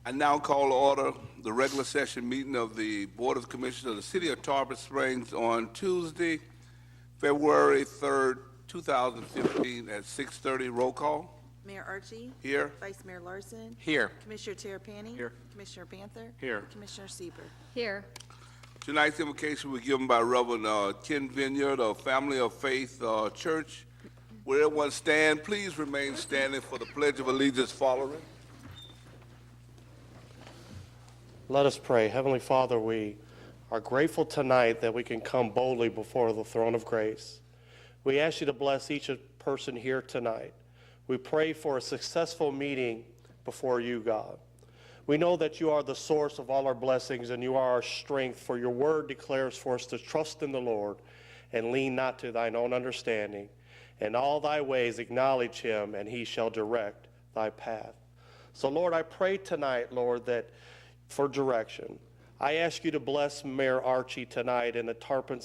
I now call to order the regular session meeting of the Board of Commissioners of the City of Tarpon Springs on Tuesday, February 3rd, 2015 at 6:30. Roll call. Mayor Archie. Here. Vice Mayor Larson. Here. Commissioner Tarpon. Here. Commissioner Panther. Here. Commissioner Sieber. Here. Tonight's invocation was given by Reverend Ken Vineyard of Family of Faith Church. Will everyone stand? Please remain standing for the Pledge of Allegiance following. Let us pray. Heavenly Father, we are grateful tonight that we can come boldly before the throne of grace. We ask you to bless each person here tonight. We pray for a successful meeting before you, God. We know that you are the source of all our blessings and you are our strength, for your word declares for us to trust in the Lord and lean not to thine own understanding. In all thy ways acknowledge him, and he shall direct thy path. So, Lord, I pray tonight, Lord, that for direction. I ask you to bless Mayor Archie tonight and the Tarpon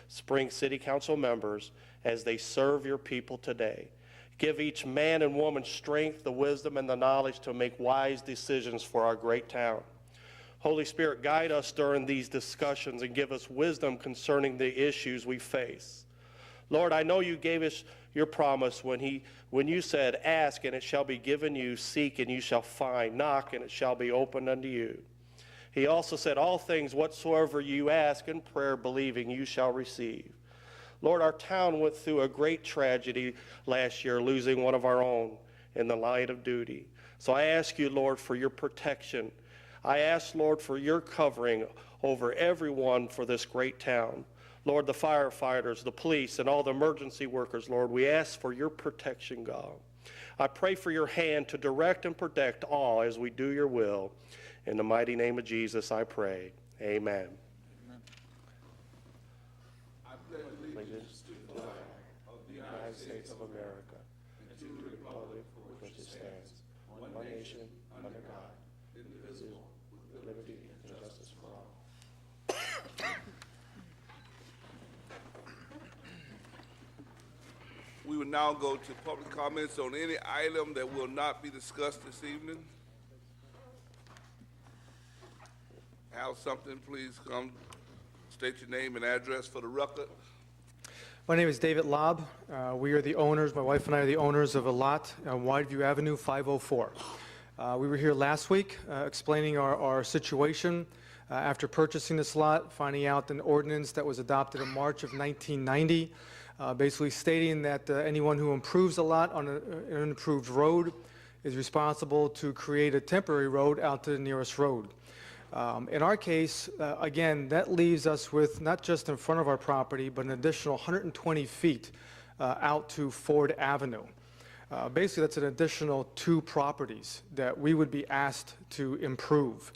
Springs City Council members as they serve your people today. Give each man and woman strength, the wisdom, and the knowledge to make wise decisions for our great town. Holy Spirit, guide us during these discussions and give us wisdom concerning the issues we face. Lord, I know you gave us your promise when you said, ask and it shall be given you, seek and you shall find, knock and it shall be opened unto you. He also said, all things whatsoever you ask in prayer, believing, you shall receive. Lord, our town went through a great tragedy last year, losing one of our own in the line of duty. So I ask you, Lord, for your protection. I ask, Lord, for your covering over everyone for this great town. Lord, the firefighters, the police, and all the emergency workers, Lord, we ask for your protection, God. I pray for your hand to direct and protect all as we do your will. In the mighty name of Jesus, I pray. Amen. I pledge allegiance to the flag of the United States of America and to the republic for which it stands, one nation, under God, indivisible, with liberty and justice for all. We will now go to public comments on any item that will not be discussed this evening. Have something, please come state your name and address for the record. My name is David Lobb. We are the owners, my wife and I are the owners of a lot on Wideview Avenue 504. We were here last week explaining our situation after purchasing this lot, finding out an ordinance that was adopted in March of 1990, basically stating that anyone who improves a lot on an improved road is responsible to create a temporary road out to the nearest road. In our case, again, that leaves us with not just in front of our property, but an additional 120 feet out to Ford Avenue. Basically, that's an additional 2 properties that we would be asked to improve.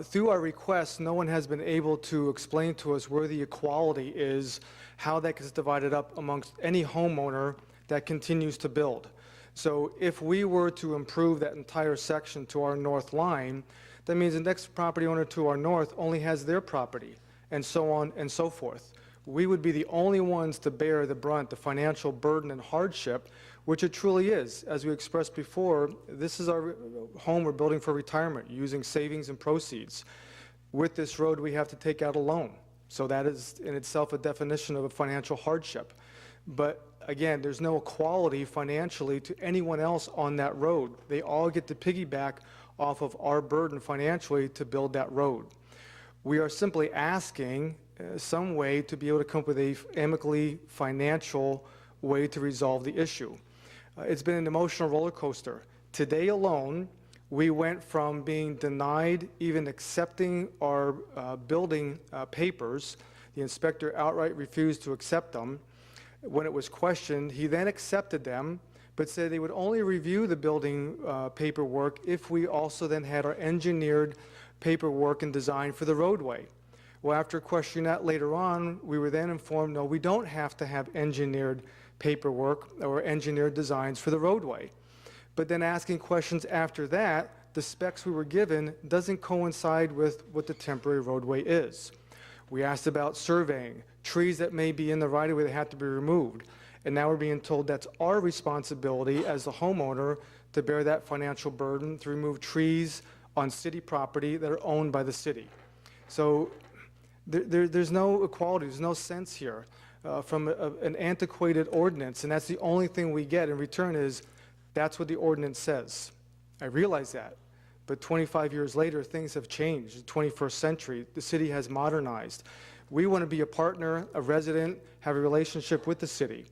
Through our requests, no one has been able to explain to us where the equality is, how that gets divided up amongst any homeowner that continues to build. So if we were to improve that entire section to our north line, that means the next property owner to our north only has their property, and so on and so forth. We would be the only ones to bear the brunt, the financial burden and hardship, which it truly is. As we expressed before, this is our home we're building for retirement, using savings and proceeds. With this road, we have to take out a loan. So that is in itself a definition of a financial hardship. But again, there's no equality financially to anyone else on that road. They all get to piggyback off of our burden financially to build that road. We are simply asking some way to be able to come up with a amicably financial way to resolve the issue. It's been an emotional roller coaster. Today alone, we went from being denied even accepting our building papers. The inspector outright refused to accept them. When it was questioned, he then accepted them, but said they would only review the building paperwork if we also then had our engineered paperwork and design for the roadway. Well, after questioning that later on, we were then informed, no, we don't have to have engineered paperwork or engineered designs for the roadway. But then asking questions after that, the specs we were given doesn't coincide with what the temporary roadway is. We asked about surveying, trees that may be in the right-of-way that have to be removed. And now we're being told that's our responsibility as the homeowner to bear that financial burden to remove trees on city property that are owned by the city. So there's no equality, there's no sense here from an antiquated ordinance, and that's the only thing we get in return is that's what the ordinance says. I realize that, but 25 years later, things have changed. The 21st century, the city has modernized. We want to be a partner, a resident, have a relationship with the city.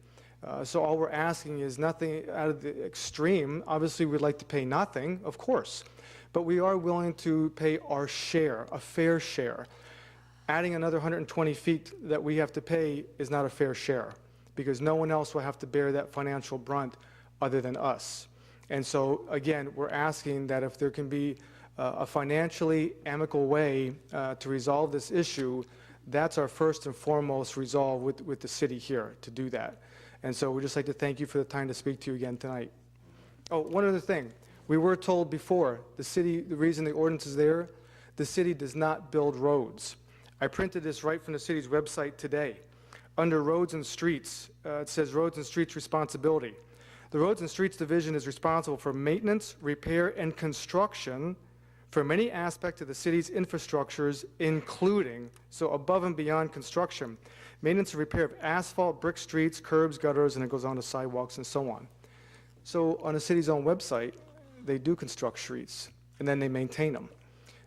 So all we're asking is nothing out of the extreme. Obviously, we'd like to pay nothing, of course, but we are willing to pay our share, a fair share. Adding another 120 feet that we have to pay is not a fair share because no one else will have to bear that financial brunt other than us. And so, again, we're asking that if there can be a financially amicable way to resolve this issue, that's our first and foremost resolve with the city here to do that. And so we'd just like to thank you for the time to speak to you again tonight. Oh, one other thing. We were told before, the reason the ordinance is there, the city does not build roads. I printed this right from the city's website today. Under roads and streets, it says roads and streets responsibility. The Roads and Streets Division is responsible for maintenance, repair, and construction for many aspects of the city's infrastructures, including, so above and beyond construction, maintenance and repair of asphalt, brick streets, curbs, gutters, and it goes on to sidewalks and so on. So on the city's own website, they do construct streets, and then they maintain them.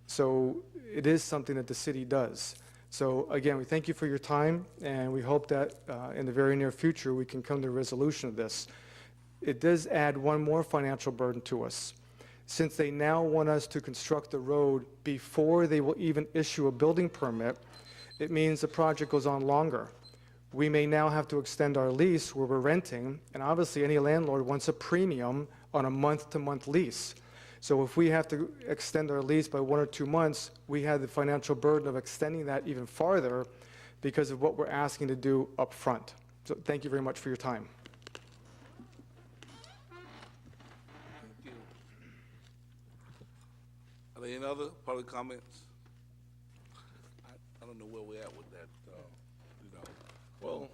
So it is something that the city does. So again, we thank you for your time, and we hope that in the very near future we can come to a resolution of this. It does add one more financial burden to us. Since they now want us to construct the road before they will even issue a building permit, it means the project goes on longer. We may now have to extend our lease where we're renting, and obviously any landlord wants a premium on a month-to-month lease. So if we have to extend our lease by 1 or 2 months, we have the financial burden of extending that even farther because of what we're asking to do up front. So thank you very much for your time. Are there any other public comments? I don't know where we're at with that, Well,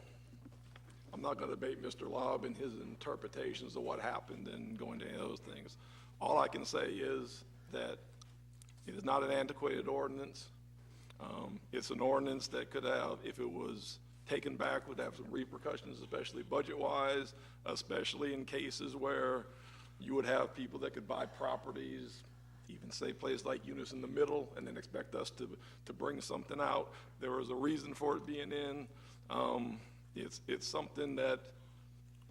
I'm not going to debate Mr. Lobb and his interpretations of what happened and go into any of those things. All I can say is that it is not an antiquated ordinance. It's an ordinance that could have, if it was taken back, would have some repercussions, especially budget-wise, especially in cases where you would have people that could buy properties, even say a place like Eunice in the middle, and then expect us to bring something out. There was a reason for it being in. It's something that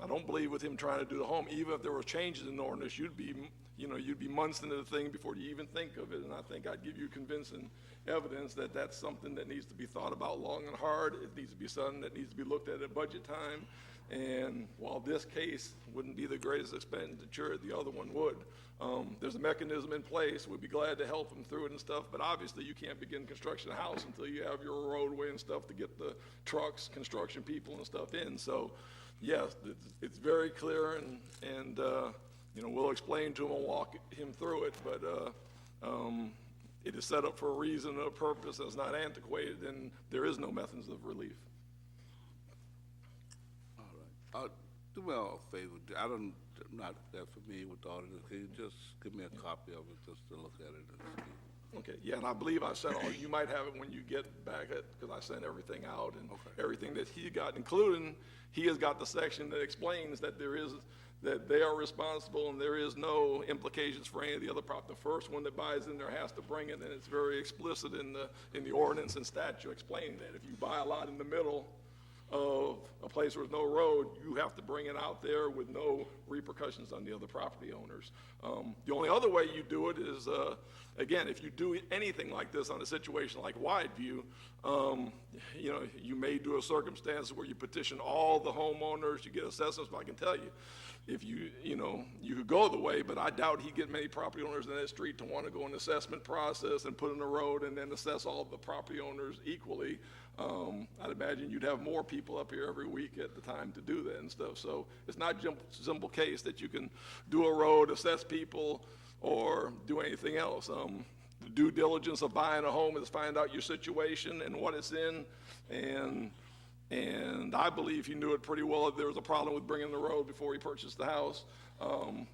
I don't believe with him trying to do the home, even if there were changes in the ordinance, you'd be months into the thing before you even think of it. And I think I'd give you convincing evidence that that's something that needs to be thought about long and hard. It needs to be something that needs to be looked at budget time. And while this case wouldn't be the greatest expenditure, the other one would. There's a mechanism in place. We'd be glad to help them through it and stuff, but obviously you can't begin construction of a house until you have your roadway and stuff to get the trucks, construction people and stuff in. So yes, it's very clear, and we'll explain to him and walk him through it, but it is set up for a reason and a purpose, and it's not antiquated, and there is no methods of relief. all right. Do me a favor, I'm not that familiar with all of this. Can you just give me a copy of it just to look at it and see? Okay, yeah, and I believe I sent all, you might have it when you get back, because I sent everything out and everything that he got, including, he has got the section that explains that that they are responsible and there is no implications for any of the other property. The first one that buys in there has to bring it, and it's very explicit in the ordinance and statute explaining that. If you buy a lot in the middle of a place where there's no road, you have to bring it out there with no repercussions on the other property owners. The only other way you do it is, again, if you do anything like this on a situation like Wideview, you may do a circumstance where you petition all the homeowners, you get assessments, but I can tell you, if you could go the way, but I doubt he'd get many property owners in that street to want to go an assessment process and put in a road and then assess all of the property owners equally. I'd imagine you'd have more people up here every week at the time to do that and stuff. So it's not a simple case that you can do a road, assess people, or do anything else. The due diligence of buying a home is find out your situation and what it's in, and I believe he knew it pretty well if there was a problem with bringing the road before he purchased the house.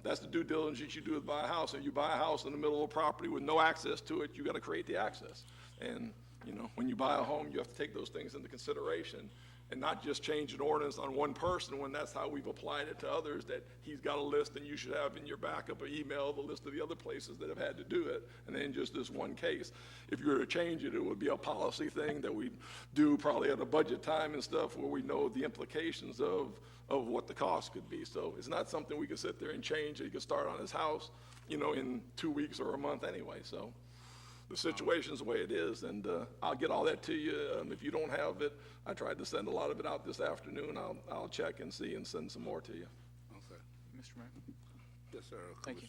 That's the due diligence you do is buy a house. And you buy a house in the middle of a property with no access to it, you got to create the access. And, you know, when you buy a home, you have to take those things into consideration and not just change an ordinance on one person when that's how we've applied it to others, that he's got a list and you should have in your backup or email the list of the other places that have had to do it, and then just this one case. If you were to change it, it would be a policy thing that we do probably at a budget time and stuff where we know the implications of what the cost could be. So it's not something we can sit there and change. He could start on his house, you know, in 2 weeks or a month anyway. So the situation's the way it is, and I'll get all that to you. If you don't have it, I tried to send a lot of it out this afternoon. I'll check and see and send some more to you. Okay. Mr. Mayor? Yes, sir. Thank you.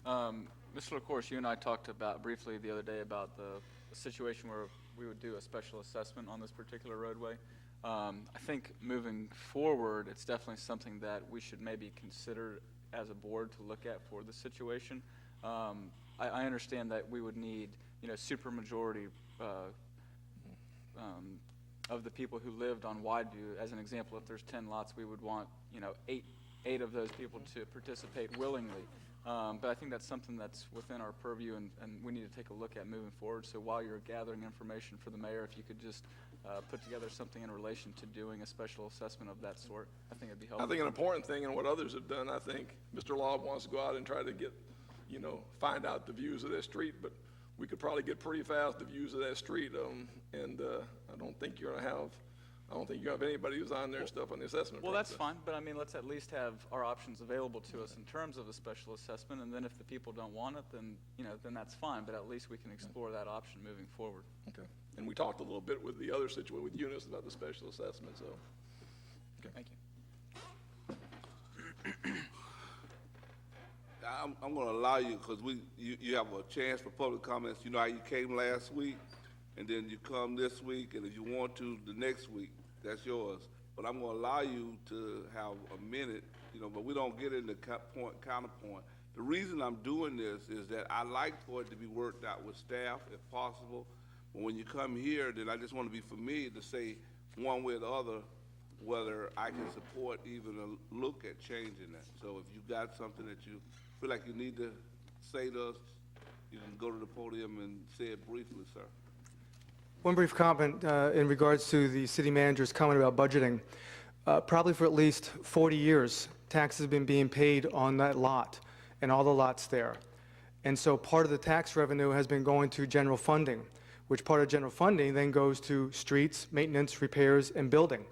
Commissioner. Mr. LaCourse, you and I talked about briefly the other day about the situation where we would do a special assessment on this particular roadway. I think moving forward, it's definitely something that we should maybe consider as a board to look at for the situation. I understand that we would need, you know, supermajority of the people who lived on Wideview. As an example, if there's 10 lots, we would want, you know, eight of those people to participate willingly. But I think that's something that's within our purview, and we need to take a look at moving forward. So while you're gathering information for the mayor, if you could just put together something in relation to doing a special assessment of that sort, I think it'd be helpful. I think an important thing, and what others have done, I think Mr. Law wants to go out and try to get, you know, find out the views of that street, but we could probably get pretty fast the views of that street, and I don't think you're gonna have anybody who's on there and stuff on the assessment Well, that's process. fine, but I mean, let's at least have our options available to us in terms of a special assessment, and then if the people don't want it, then, you know, then that's fine, but at least we can explore that option moving forward. Okay. And we talked a little bit with the other situation with Eunice about the special assessment, so. Thank you. I'm going to allow you, because you have a chance for public comments. You know how you came last week, and then you come this week, and if you want to, the next week, that's yours. But I'm going to allow you to have a minute, you know, but we don't get into counterpoint. The reason I'm doing this is that I like for it to be worked out with staff, if possible. But when you come here, then I just want to be familiar to say one way or the other whether I can support even a look at changing that. So if you got something that you feel like you need to say to us, you can go to the podium and say it briefly, sir. One brief comment in regards to the city manager's comment about budgeting. Probably for at least 40 years, taxes have been being paid on that lot and all the lots there. And so part of the tax revenue has been going to general funding, which part of general funding then goes to streets, maintenance, repairs, and building.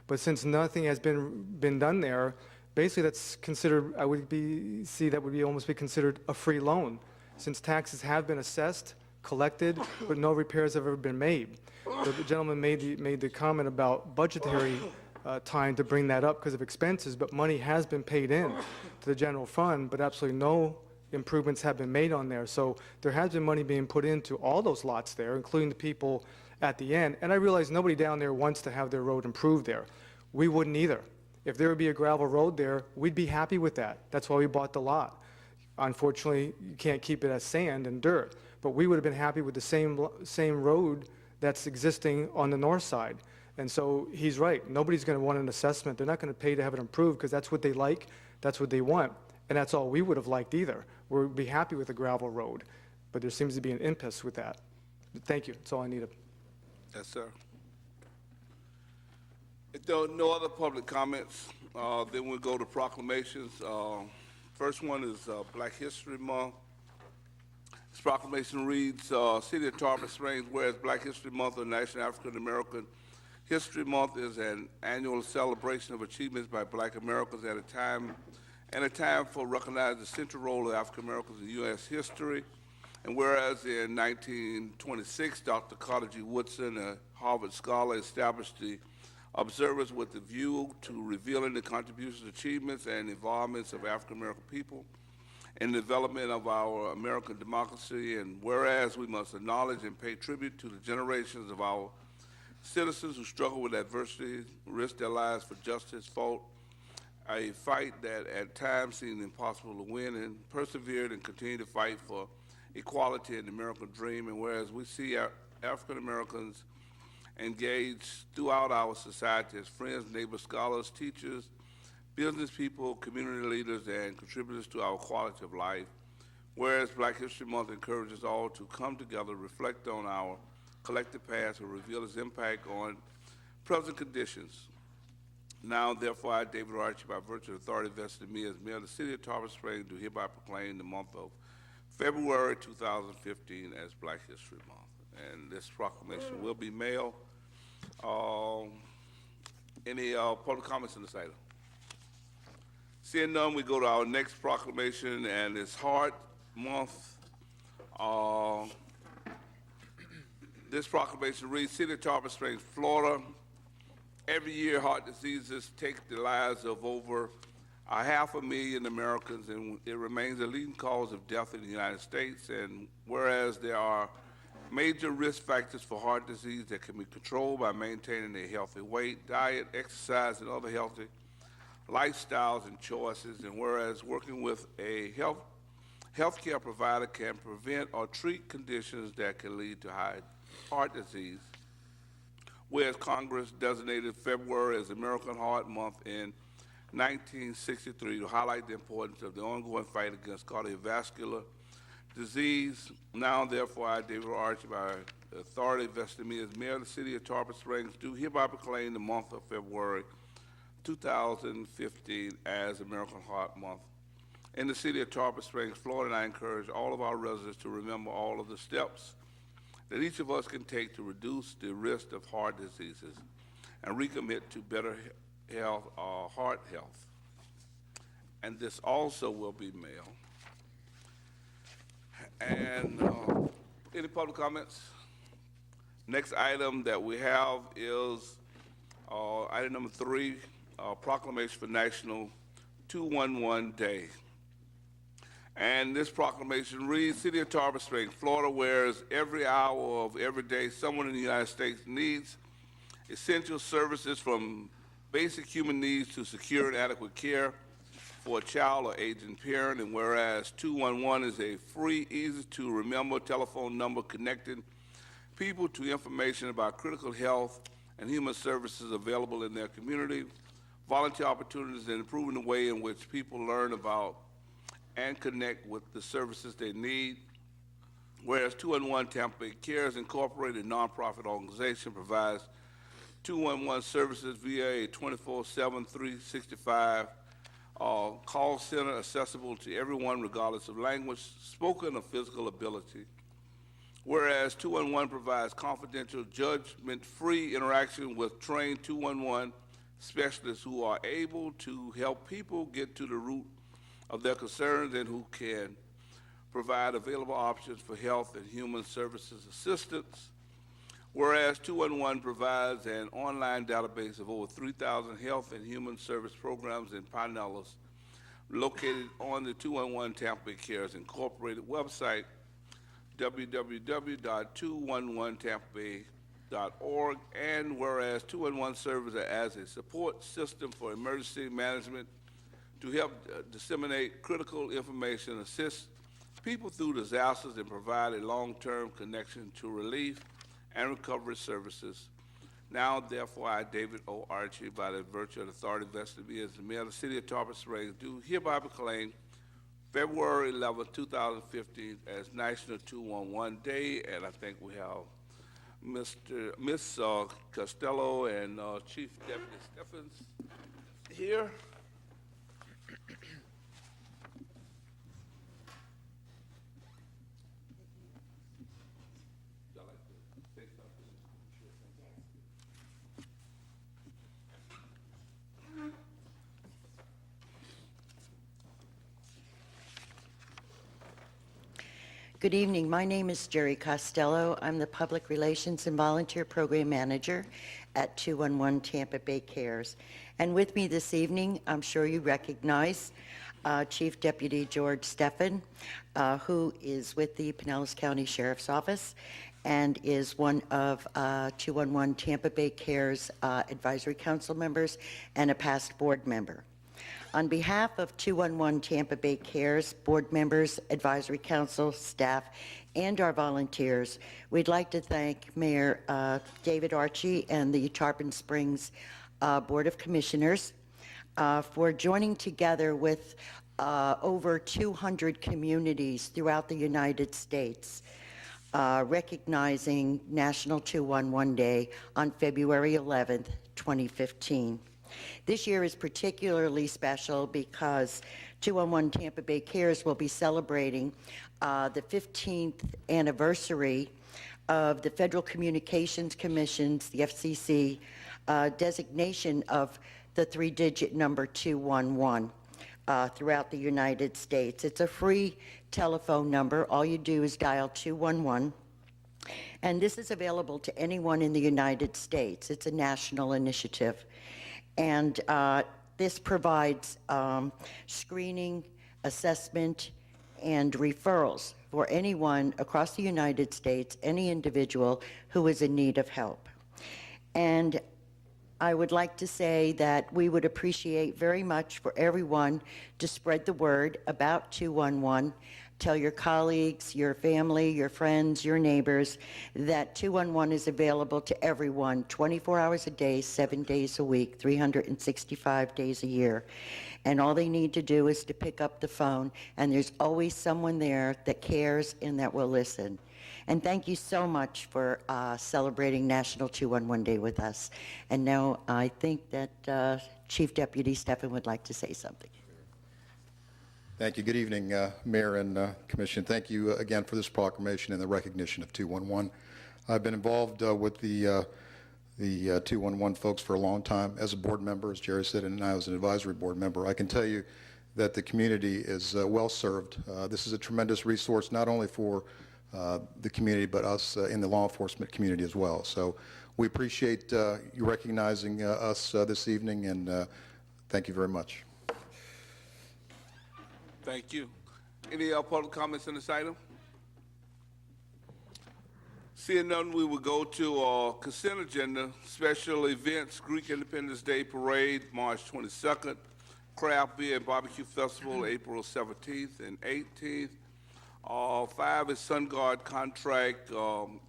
But since nothing has been done there, basically that's considered, that would be almost be considered a free loan, since taxes have been assessed, collected, but no repairs have ever been made. The gentleman made the comment about budgetary time to bring that up because of expenses, but money has been paid in to the general fund, but absolutely no improvements have been made on there. So there has been money being put into all those lots there, including the people at the end. And I realize nobody down there wants to have their road improved there. We wouldn't either. If there would be a gravel road there, we'd be happy with that. That's why we bought the lot. Unfortunately, you can't keep it as sand and dirt, but we would have been happy with the same road that's existing on the north side. And so he's right. Nobody's going to want an assessment. They're not going to pay to have it improved because that's what they like, that's what they want, and that's all we would have liked either. We'd be happy with a gravel road, but there seems to be an impasse with that. Thank you. That's all I needed. Yes, sir. If there are no other public comments, then we'll go to proclamations. First one is Black History Month. This proclamation reads, City of Tarpon Springs, whereas Black History Month or National African American History Month is an annual celebration of achievements by Black Americans at a time for recognizing the central role of African Americans in U.S. history. And whereas in 1926, Dr. Carter G. Woodson, a Harvard scholar, established the Observers with a view to revealing the contributions, achievements, and involvements of African American people in the development of our American democracy. And whereas we must acknowledge and pay tribute to the generations of our citizens who struggle with adversity, risk their lives for justice, fought a fight that at times seemed impossible to win, and persevered and continued to fight for equality and the American dream. And whereas we see our African Americans engaged throughout our society as friends, neighbors, scholars, teachers, business people, community leaders, and contributors to our quality of life. Whereas Black History Month encourages all to come together, reflect on our collective past, and reveal its impact on present conditions. Now, therefore, I, David Archie, by virtue of authority vested in me as mayor of the city of Tarpon Springs, do hereby proclaim the month of February 2015 as Black History Month. And this proclamation will be mailed. Any public comments on this item? Seeing none, we go to our next proclamation, and it's Heart Month. This proclamation reads, City of Tarpon Springs, Florida. Every year, heart diseases take the lives of over 500,000 Americans, and it remains a leading cause of death in the United States. And whereas there are major risk factors for heart disease that can be controlled by maintaining a healthy weight, diet, exercise, and other healthy lifestyles and choices, and whereas working with a healthcare provider can prevent or treat conditions that can lead to heart disease, whereas Congress designated February as American Heart Month in 1963 to highlight the importance of the ongoing fight against cardiovascular disease. Now, therefore, I, David Archie, by authority vested in me as mayor of the city of Tarpon Springs, do hereby proclaim the month of February 2015 as American Heart Month in the city of Tarpon Springs, Florida. And I encourage all of our residents to remember all of the steps that each of us can take to reduce the risk of heart diseases and recommit to better health, heart health. And this also will be mailed. And any public comments? Next item that we have is item number 3, proclamation for National 211 Day. And this proclamation reads, City of Tarpon Springs, Florida, whereas every hour of every day someone in the United States needs essential services from basic human needs to secure and adequate care for a child or aging parent, and whereas 211 is a free, easy-to-remember telephone number connecting people to information about critical health and human services available in their community, volunteer opportunities, and improving the way in which people learn about and connect with the services they need. Whereas 211 Tampa Bay Cares Incorporated, a nonprofit organization, provides 211 services via a 24/7, 365 call center accessible to everyone regardless of language, spoken, or physical ability. Whereas 211 provides confidential, judgment-free interaction with trained 211 specialists who are able to help people get to the root of their concerns and who can provide available options for health and human services assistance. Whereas 211 provides an online database of over 3,000 health and human service programs and panelists located on the 211 Tampa Bay Cares Incorporated website, www.211tampabay.org, and whereas 211 serves as a support system for emergency management to help disseminate critical information, assist people through disasters, and provide a long-term connection to relief and recovery services. Now, therefore, I, David O. Archie, by the virtue of the authority vested in me as the mayor of the city of Tarpon Springs, do hereby proclaim February 11, 2015 as National 211 Day, and I think we have Miss Costello and Chief Deputy Stephens here. Good evening. My name is Jerry Costello. I'm the Public Relations and Volunteer Program Manager at 211 Tampa Bay Cares. And with me this evening, I'm sure you recognize Chief Deputy George Steffen, who is with the Pinellas County Sheriff's Office and is one of 211 Tampa Bay Cares Advisory Council members and a past board member. On behalf of 211 Tampa Bay Cares, board members, advisory council, staff, and our volunteers, we'd like to thank Mayor David Archie and the Tarpon Springs Board of Commissioners for joining together with over 200 communities throughout the United States, recognizing National 211 Day on February 11th, 2015. This year is particularly special because 211 Tampa Bay Cares will be celebrating the 15th anniversary of the Federal Communications Commission's, the FCC, designation of the three-digit number 211 throughout the United States. It's a free telephone number. All you do is dial 211, and this is available to anyone in the United States. It's a national initiative, and this provides screening, assessment, and referrals for anyone across the United States, any individual who is in need of help. And I would like to say that we would appreciate very much for everyone to spread the word about 211. Tell your colleagues, your family, your friends, your neighbors that 211 is available to everyone 24 hours a day, 7 days a week, 365 days a year. And all they need to do is to pick up the phone, and there's always someone there that cares and that will listen. And thank you so much for celebrating National 211 Day with us. And now I think that Chief Deputy Stephan would like to say something. Thank you. Good evening, Mayor and Commission. Thank you again for this proclamation and the recognition of 211. I've been involved with the 211 folks for a long time as a board member, as Jerry said, and now as an advisory board member. I can tell you that the community is well served. This is a tremendous resource, not only for the community, but us in the law enforcement community as well. So we appreciate you recognizing us this evening, and thank you very much. Thank you. Any public comments on this item? Seeing none, we will go to consent agenda, special events, Greek Independence Day Parade, March 22nd, Craft Beer and Barbecue Festival, April 17th and 18th. 5 is SunGuard Contract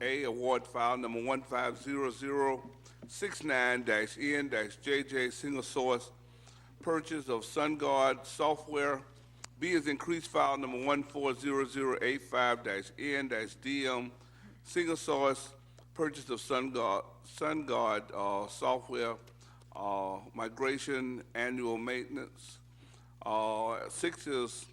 A, Award File Number 150069-N-JJ, Single Source Purchase of SunGuard Software. B is Increased File Number 140085-N-DM, Single Source Purchase of SunGuard Software, Migration Annual Maintenance. 6 is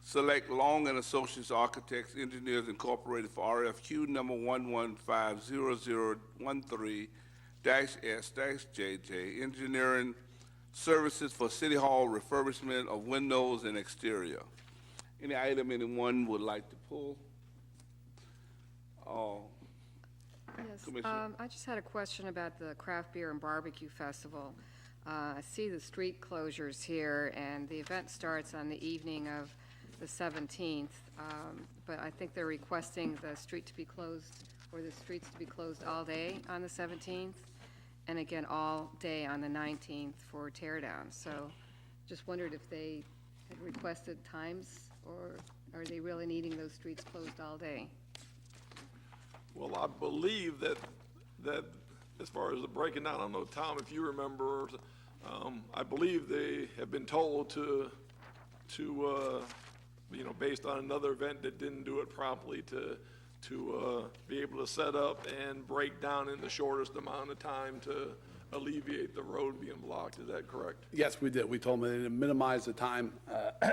Select Long and Associates Architects Engineers Incorporated for RFQ number 115013-S-JJ, Engineering Services for City Hall Refurbishment of Windows and Exterior. Any item anyone would like to pull? Yes, Commissioner. I just had a question about the Craft Beer and Barbecue Festival. I see the street closures here, and the event starts on the evening of the 17th, but I think they're requesting the street to be closed, or the streets to be closed all day on the 17th, and again, all day on the 19th for tear down. So just wondered if they had requested times, or are they really needing those streets closed all day? Well, I believe that as far as the breaking down, I don't know, Tom, if you remember, I believe they have been told to based on another event that didn't do it promptly, to be able to set up and break down in the shortest amount of time to alleviate the road being blocked. Is that correct? Yes, we did. We told them they need to minimize the time.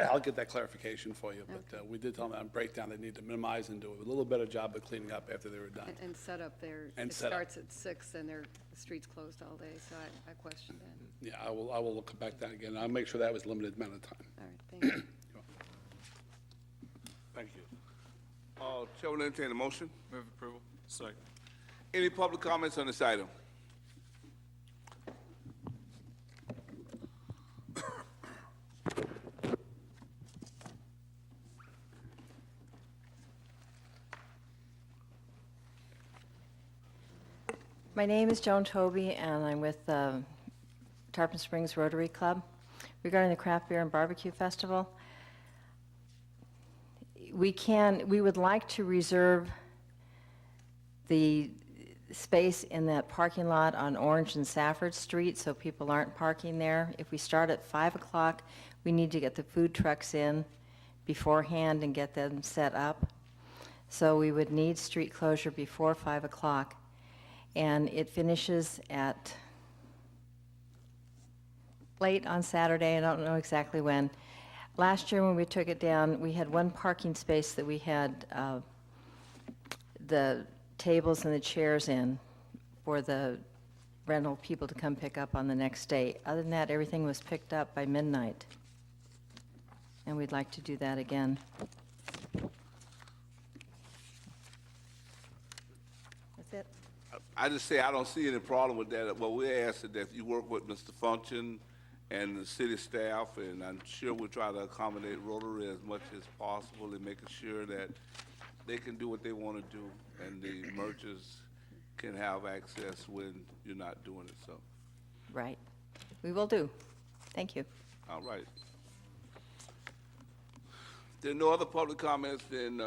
I'll get that clarification for you, but we did tell them on breakdown they need to minimize and do a little better job of cleaning up after they were done. And set up there, And it set up. starts at 6 and the street's closed all day, so I questioned that. Yeah, I will look back that again. I'll make sure that was limited amount of time. All right, thank you. Thank you. Chair will entertain a motion. Move approval. Second. Any public comments on this item? My name is Joan Toby, and I'm with the Tarpon Springs Rotary Club. Regarding the Craft Beer and Barbecue Festival, we would like to reserve the space in that parking lot on Orange and Safford Street, so people aren't parking there. If we start at 5 o'clock, we need to get the food trucks in beforehand and get them set up. So we would need street closure before 5 o'clock. And it finishes at late on Saturday, I don't know exactly when. Last year when we took it down, we had one parking space that we had the tables and the chairs in for the rental people to come pick up on the next day. Other than that, everything was picked up by midnight. And we'd like to do that again. That's it. I just say I don't see any problem with that. Well, we asked that you work with Mr. Function and the city staff, and I'm sure we'll try to accommodate Rotary as much as possible in making sure that they can do what they want to do, and the merchants can have access when you're not doing it, so. Right. We will do. Thank you. All right. There are no other public comments, then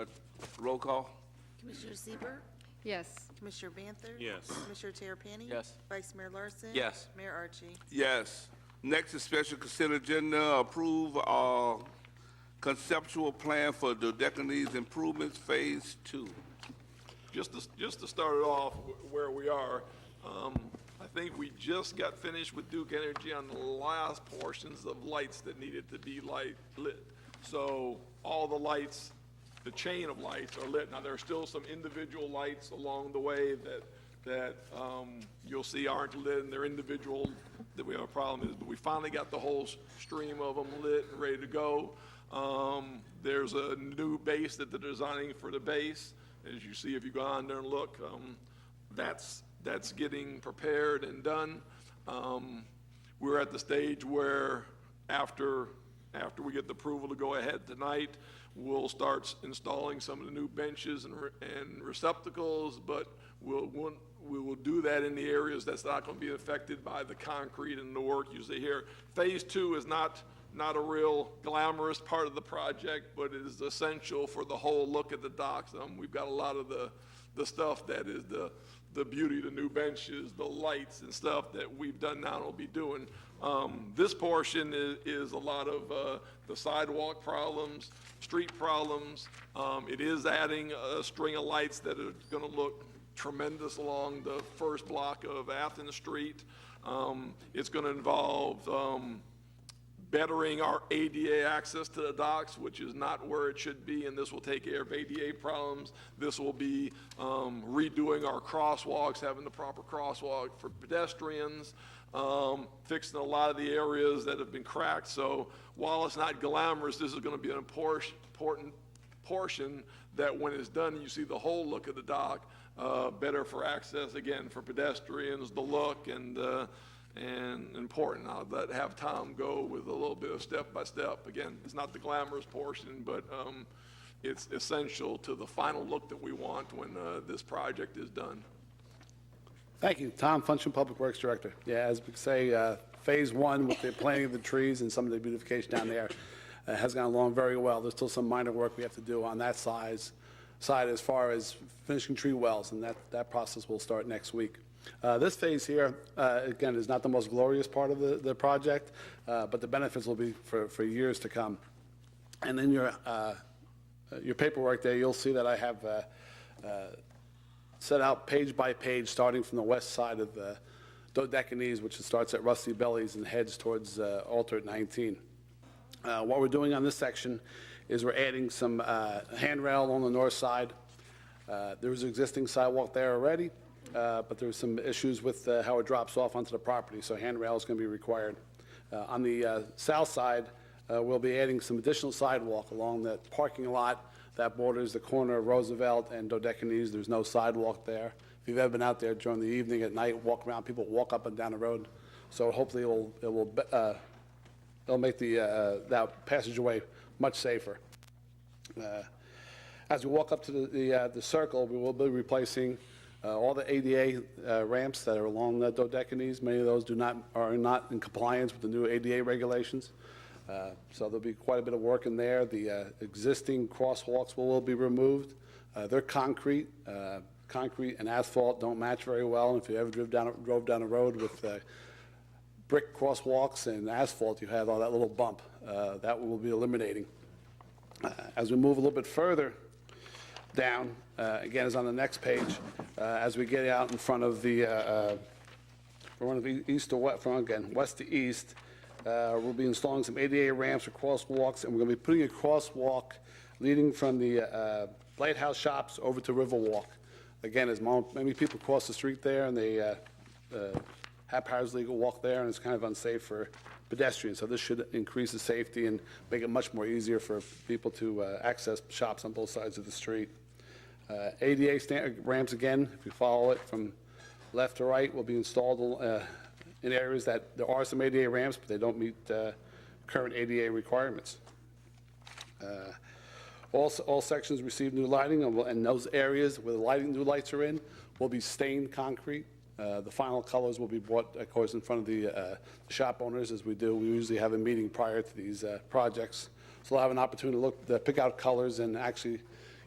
roll call. Commissioner Sieber, Yes. Commissioner Banther? Yes. Commissioner Terrapini? Yes. Vice Mayor Larson? Yes. Mayor Archie? Yes. Next is special consent agenda, approve conceptual plan for Dodecanese improvements, Phase 2. Just to start it off where we are, I think we just got finished with Duke Energy on the last portions of lights that needed to be lit. So all the lights, the chain of lights are lit. Now, there are still some individual lights along the way that you'll see aren't lit, and they're individual that we have a problem is, but we finally got the whole stream of them lit and ready to go. There's a new base that they're designing for the base. As you see, if you go on there and look, that's getting prepared and done. We're at the stage where after we get the approval to go ahead tonight, we'll start installing some of the new benches and receptacles, but we will do that in the areas that's not going to be affected by the concrete and the work you see here. Phase 2 is not a real glamorous part of the project, but it is essential for the whole look at the docks. We've got a lot of the stuff that is the beauty, the new benches, the lights and stuff that we've done now and will be doing. This portion is a lot of the sidewalk problems, street problems. It is adding a string of lights that are going to look tremendous along the first block of Athens Street. It's going to involve bettering our ADA access to the docks, which is not where it should be, and this will take care of ADA problems. This will be redoing our crosswalks, having the proper crosswalk for pedestrians, fixing a lot of the areas that have been cracked. So while it's not glamorous, this is going to be an important portion that when it's done, you see the whole look of the dock, better for access, again, for pedestrians, the look, and important. I'll have Tom go with a little bit of step-by-step. Again, it's not the glamorous portion, but it's essential to the final look that we want when this project is done. Thank you. Tom Function, Public Works Director. Yeah, as we say, Phase 1 with the planting of the trees and some of the beautification down there has gone along very well. There's still some minor work we have to do on that side as far as finishing tree wells, and that process will start next week. This phase here, again, is not the most glorious part of the project, but the benefits will be for years to come. And in your paperwork there, you'll see that I have set out page by page, starting from the west side of the Dodecanese, which starts at Rusty Bellies and heads towards Alter 19. What we're doing on this section is we're adding some handrail on the north side. There was an existing sidewalk there already, but there's some issues with how it drops off onto the property, so handrail is going to be required. On the south side, we'll be adding some additional sidewalk along the parking lot that borders the corner of Roosevelt and Dodecanese. There's no sidewalk there. If you've ever been out there during the evening at night, walk around, people walk up and down the road. So hopefully it'll make that passageway much safer. As we walk up to the circle, we will be replacing all the ADA ramps that are along the Dodecanese. Many of those are not in compliance with the new ADA regulations. So there'll be quite a bit of work in there. The existing crosswalks will be removed. They're concrete. Concrete and asphalt don't match very well. And if you ever drove down a road with brick crosswalks and asphalt, you have all that little bump. That we'll be eliminating. As we move a little bit further down, again, is on the next page, as we get out in front of the east to west, from again, west to east, we'll be installing some ADA ramps or crosswalks, and we're going to be putting a crosswalk leading from the Lighthouse Shops over to Riverwalk. Again, as many people cross the street there, and they haphazardly go walk there, and it's kind of unsafe for pedestrians. So this should increase the safety and make it much more easier for people to access shops on both sides of the street. ADA ramps, again, if you follow it from left to right, will be installed in areas that there are some ADA ramps, but they don't meet current ADA requirements. All sections receive new lighting, and those areas where the new lights are in will be stained concrete. The final colors will be brought, of course, in front of the shop owners, as we do. We usually have a meeting prior to these projects, so we'll have an opportunity to pick out colors and actually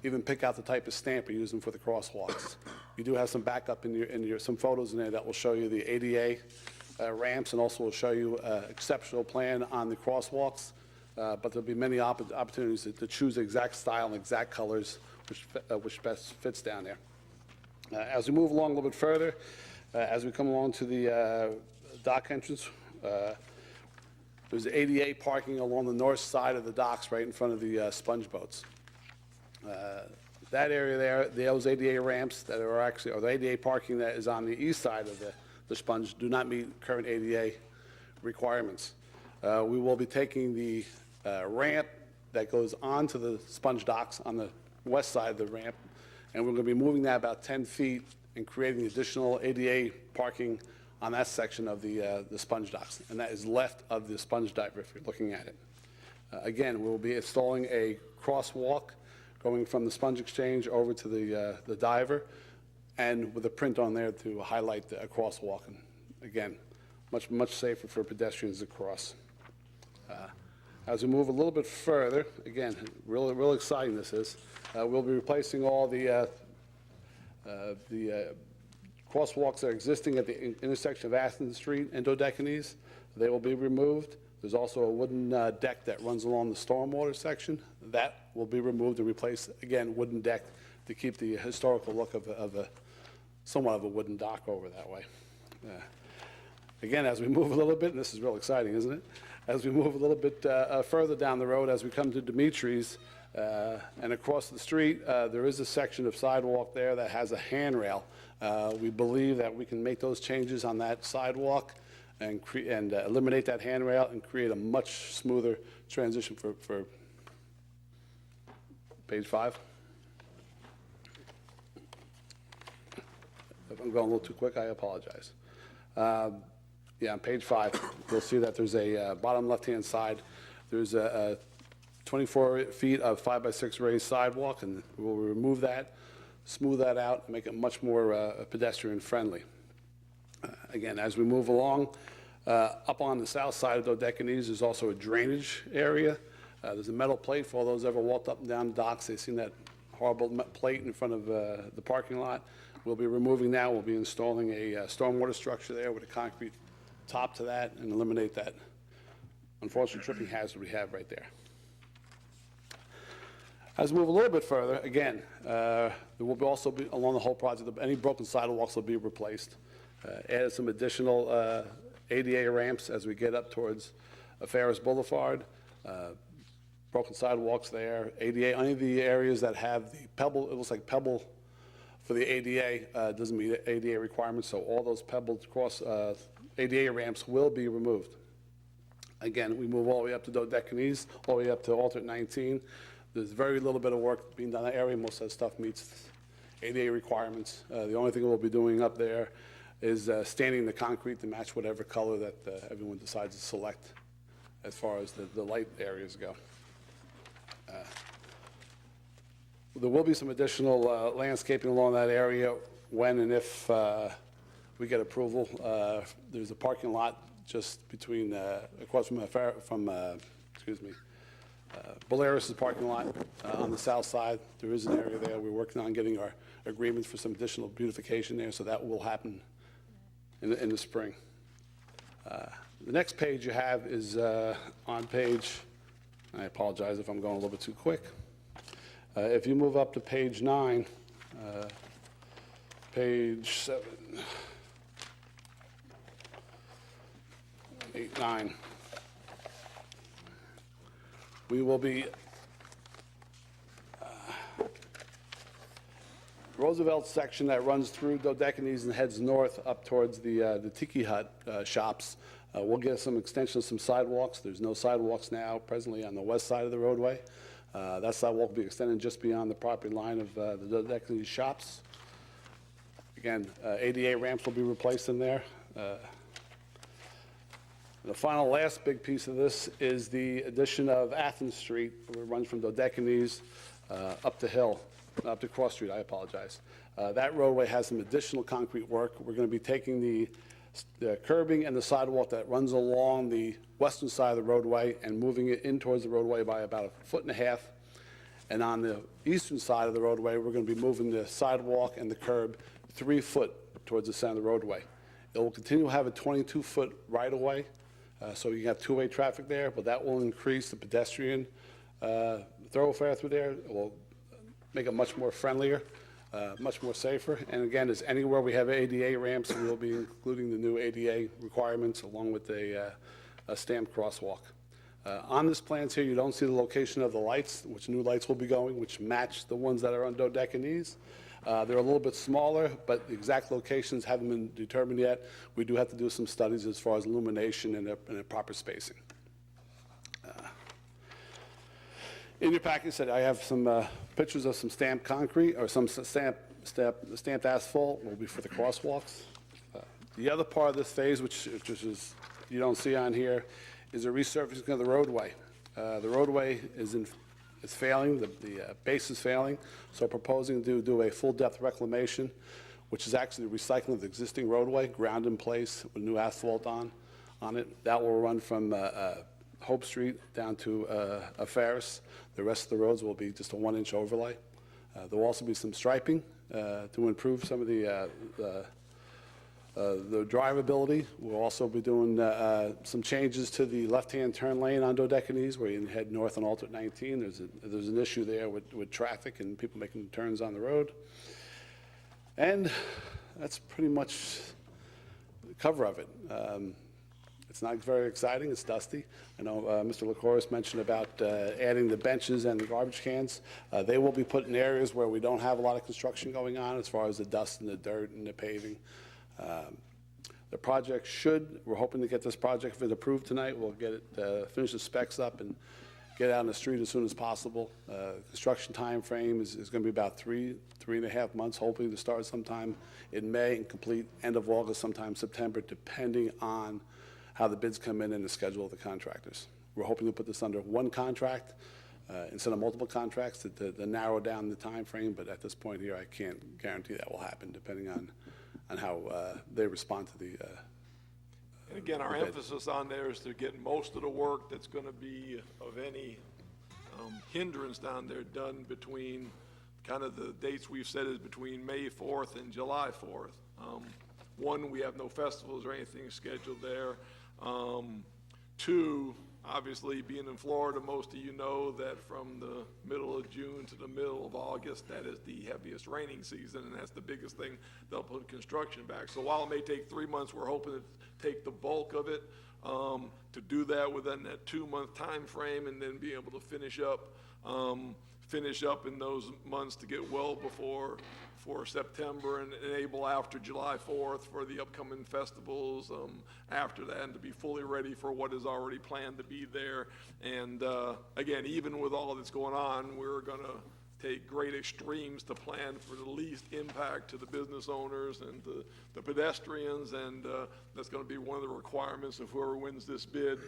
even pick out the type of stamp we're using for the crosswalks. You do have some backup in some photos in there that will show you the ADA ramps, and also will show you exceptional plan on the crosswalks. But there'll be many opportunities to choose the exact style and exact colors which best fits down there. As we move along a little bit further, as we come along to the dock entrance, there's ADA parking along the north side of the docks right in front of the sponge boats. That area there, those ADA ramps that are actually, or the ADA parking that is on the east side of the sponge do not meet current ADA requirements. We will be taking the ramp that goes onto the sponge docks on the west side of the ramp, and we're going to be moving that about 10 feet and creating additional ADA parking on that section of the sponge docks, and that is left of the sponge diver if you're looking at it. Again, we'll be installing a crosswalk going from the sponge exchange over to the diver, and with a print on there to highlight a crosswalk. And again, much safer for pedestrians to cross. As we move a little bit further, again, real exciting this is, we'll be replacing all the crosswalks that are existing at the intersection of Aston Street and Dodecanese. They will be removed. There's also a wooden deck that runs along the stormwater section. That will be removed and replaced, again, wooden deck to keep the historical look of somewhat of a wooden dock over that way. Again, as we move a little bit, and this is real exciting, isn't it? As we move a little bit further down the road, as we come to Dimitri's, and across the street, there is a section of sidewalk there that has a handrail. We believe that we can make those changes on that sidewalk and eliminate that handrail and create a much smoother transition for page 5. If I'm going a little too quick, I apologize. Yeah, on page 5, you'll see that there's a bottom left-hand side. There's a 24 feet of 5x6 raised sidewalk, and we'll remove that, smooth that out, and make it much more pedestrian-friendly. Again, as we move along, up on the south side of Dodecanese, there's also a drainage area. There's a metal plate for all those ever walked up and down the docks. They've seen that horrible plate in front of the parking lot. We'll be removing that. We'll be installing a stormwater structure there with a concrete top to that and eliminate that unfortunate tripping hazard we have right there. As we move a little bit further, again, there will also be, along the whole project, any broken sidewalks will be replaced. Added some additional ADA ramps as we get up towards Ferris Boulevard. Broken sidewalks there. ADA, any of the areas that have the pebble, it looks like pebble for the ADA, doesn't meet ADA requirements, so all those pebbled cross ADA ramps will be removed. Again, we move all the way up to Dodecanese, all the way up to alternate 19. There's very little bit of work being done in that area. Most of that stuff meets ADA requirements. The only thing we'll be doing up there is staining the concrete to match whatever color that everyone decides to select as far as the light areas go. There will be some additional landscaping along that area when and if we get approval. There's a parking lot just between, across from Belarus' parking lot on the south side. There is an area there. We're working on getting our agreements for some additional beautification there, so that will happen in the spring. The next page you have is on page, I apologize if I'm going a little bit too quick. If you move up to page 9, page 7, 8, 9, we will be Roosevelt section that runs through Dodecanese and heads north up towards the Tiki Hut shops. We'll get some extension of some sidewalks. There's no sidewalks now presently on the west side of the roadway. That sidewalk will be extended just beyond the property line of the Dodecanese shops. Again, ADA ramps will be replaced in there. The final last big piece of this is the addition of Athens Street, where it runs from Dodecanese up the hill, up to Cross Street, I apologize. That roadway has some additional concrete work. We're going to be taking the curbing and the sidewalk that runs along the western side of the roadway and moving it in towards the roadway by about 1.5 feet. And on the eastern side of the roadway, we're going to be moving the sidewalk and the curb 3 foot towards the center of the roadway. It will continue to have a 22-foot right-of-way, so you have two-way traffic there, but that will increase the pedestrian thoroughfare through there. It will make it much more friendlier, much more safer. And again, as anywhere we have ADA ramps, we will be including the new ADA requirements along with a stamped crosswalk. On this plans here, you don't see the location of the lights, which new lights will be going, which match the ones that are on Dodecanese. They're a little bit smaller, but the exact locations haven't been determined yet. We do have to do some studies as far as illumination and a proper spacing. In your package, I have some pictures of some stamped concrete, or some stamped asphalt will be for the crosswalks. The other part of this phase, which is you don't see on here, is a resurfacing of the roadway. The roadway is failing, the base is failing, so proposing to do a full-depth reclamation, which is actually recycling of the existing roadway, ground in place with new asphalt on it. That will run from Hope Street down to Ferris. The rest of the roads will be just a 1-inch overlay. There will also be some striping to improve some of the drivability. We'll also be doing some changes to the left-hand turn lane on Dodecanese, where you head north on Alternate 19. There's an issue there with traffic and people making turns on the road. And that's pretty much the cover of it. It's not very exciting. It's dusty. I know Mr. LaCouris mentioned about adding the benches and the garbage cans. They will be put in areas where we don't have a lot of construction going on as far as the dust and the dirt and the paving. The project we're hoping to get this project, if it's approved tonight, we'll get it, finish the specs up and get it out on the street as soon as possible. Construction time frame is going to be about 3.5 months, hopefully to start sometime in May and complete end of August, sometime September, depending on how the bids come in and the schedule of the contractors. We're hoping to put this under one contract instead of multiple contracts to narrow down the time frame, but at this point here, I can't guarantee that will happen, depending on how they respond to the And again, our emphasis on there is to get most of the work that's going to be of any hindrance down there done between kind of the dates we've said is between May 4th and July 4th. One, we have no festivals or anything scheduled there. Two, obviously being in Florida, most of you know that from the middle of June to the middle of August, that is the heaviest raining season, and that's the biggest thing they'll put construction back. So while it may take 3 months, we're hoping to take the bulk of it, to do that within that 2-month time frame, and then be able to finish up in those months to get well before for September and enable after July 4th for the upcoming festivals after that, and to be fully ready for what is already planned to be there. And again, even with all that's going on, we're going to take great extremes to plan for the least impact to the business owners and the pedestrians, and that's going to be one of the requirements of whoever wins this bid.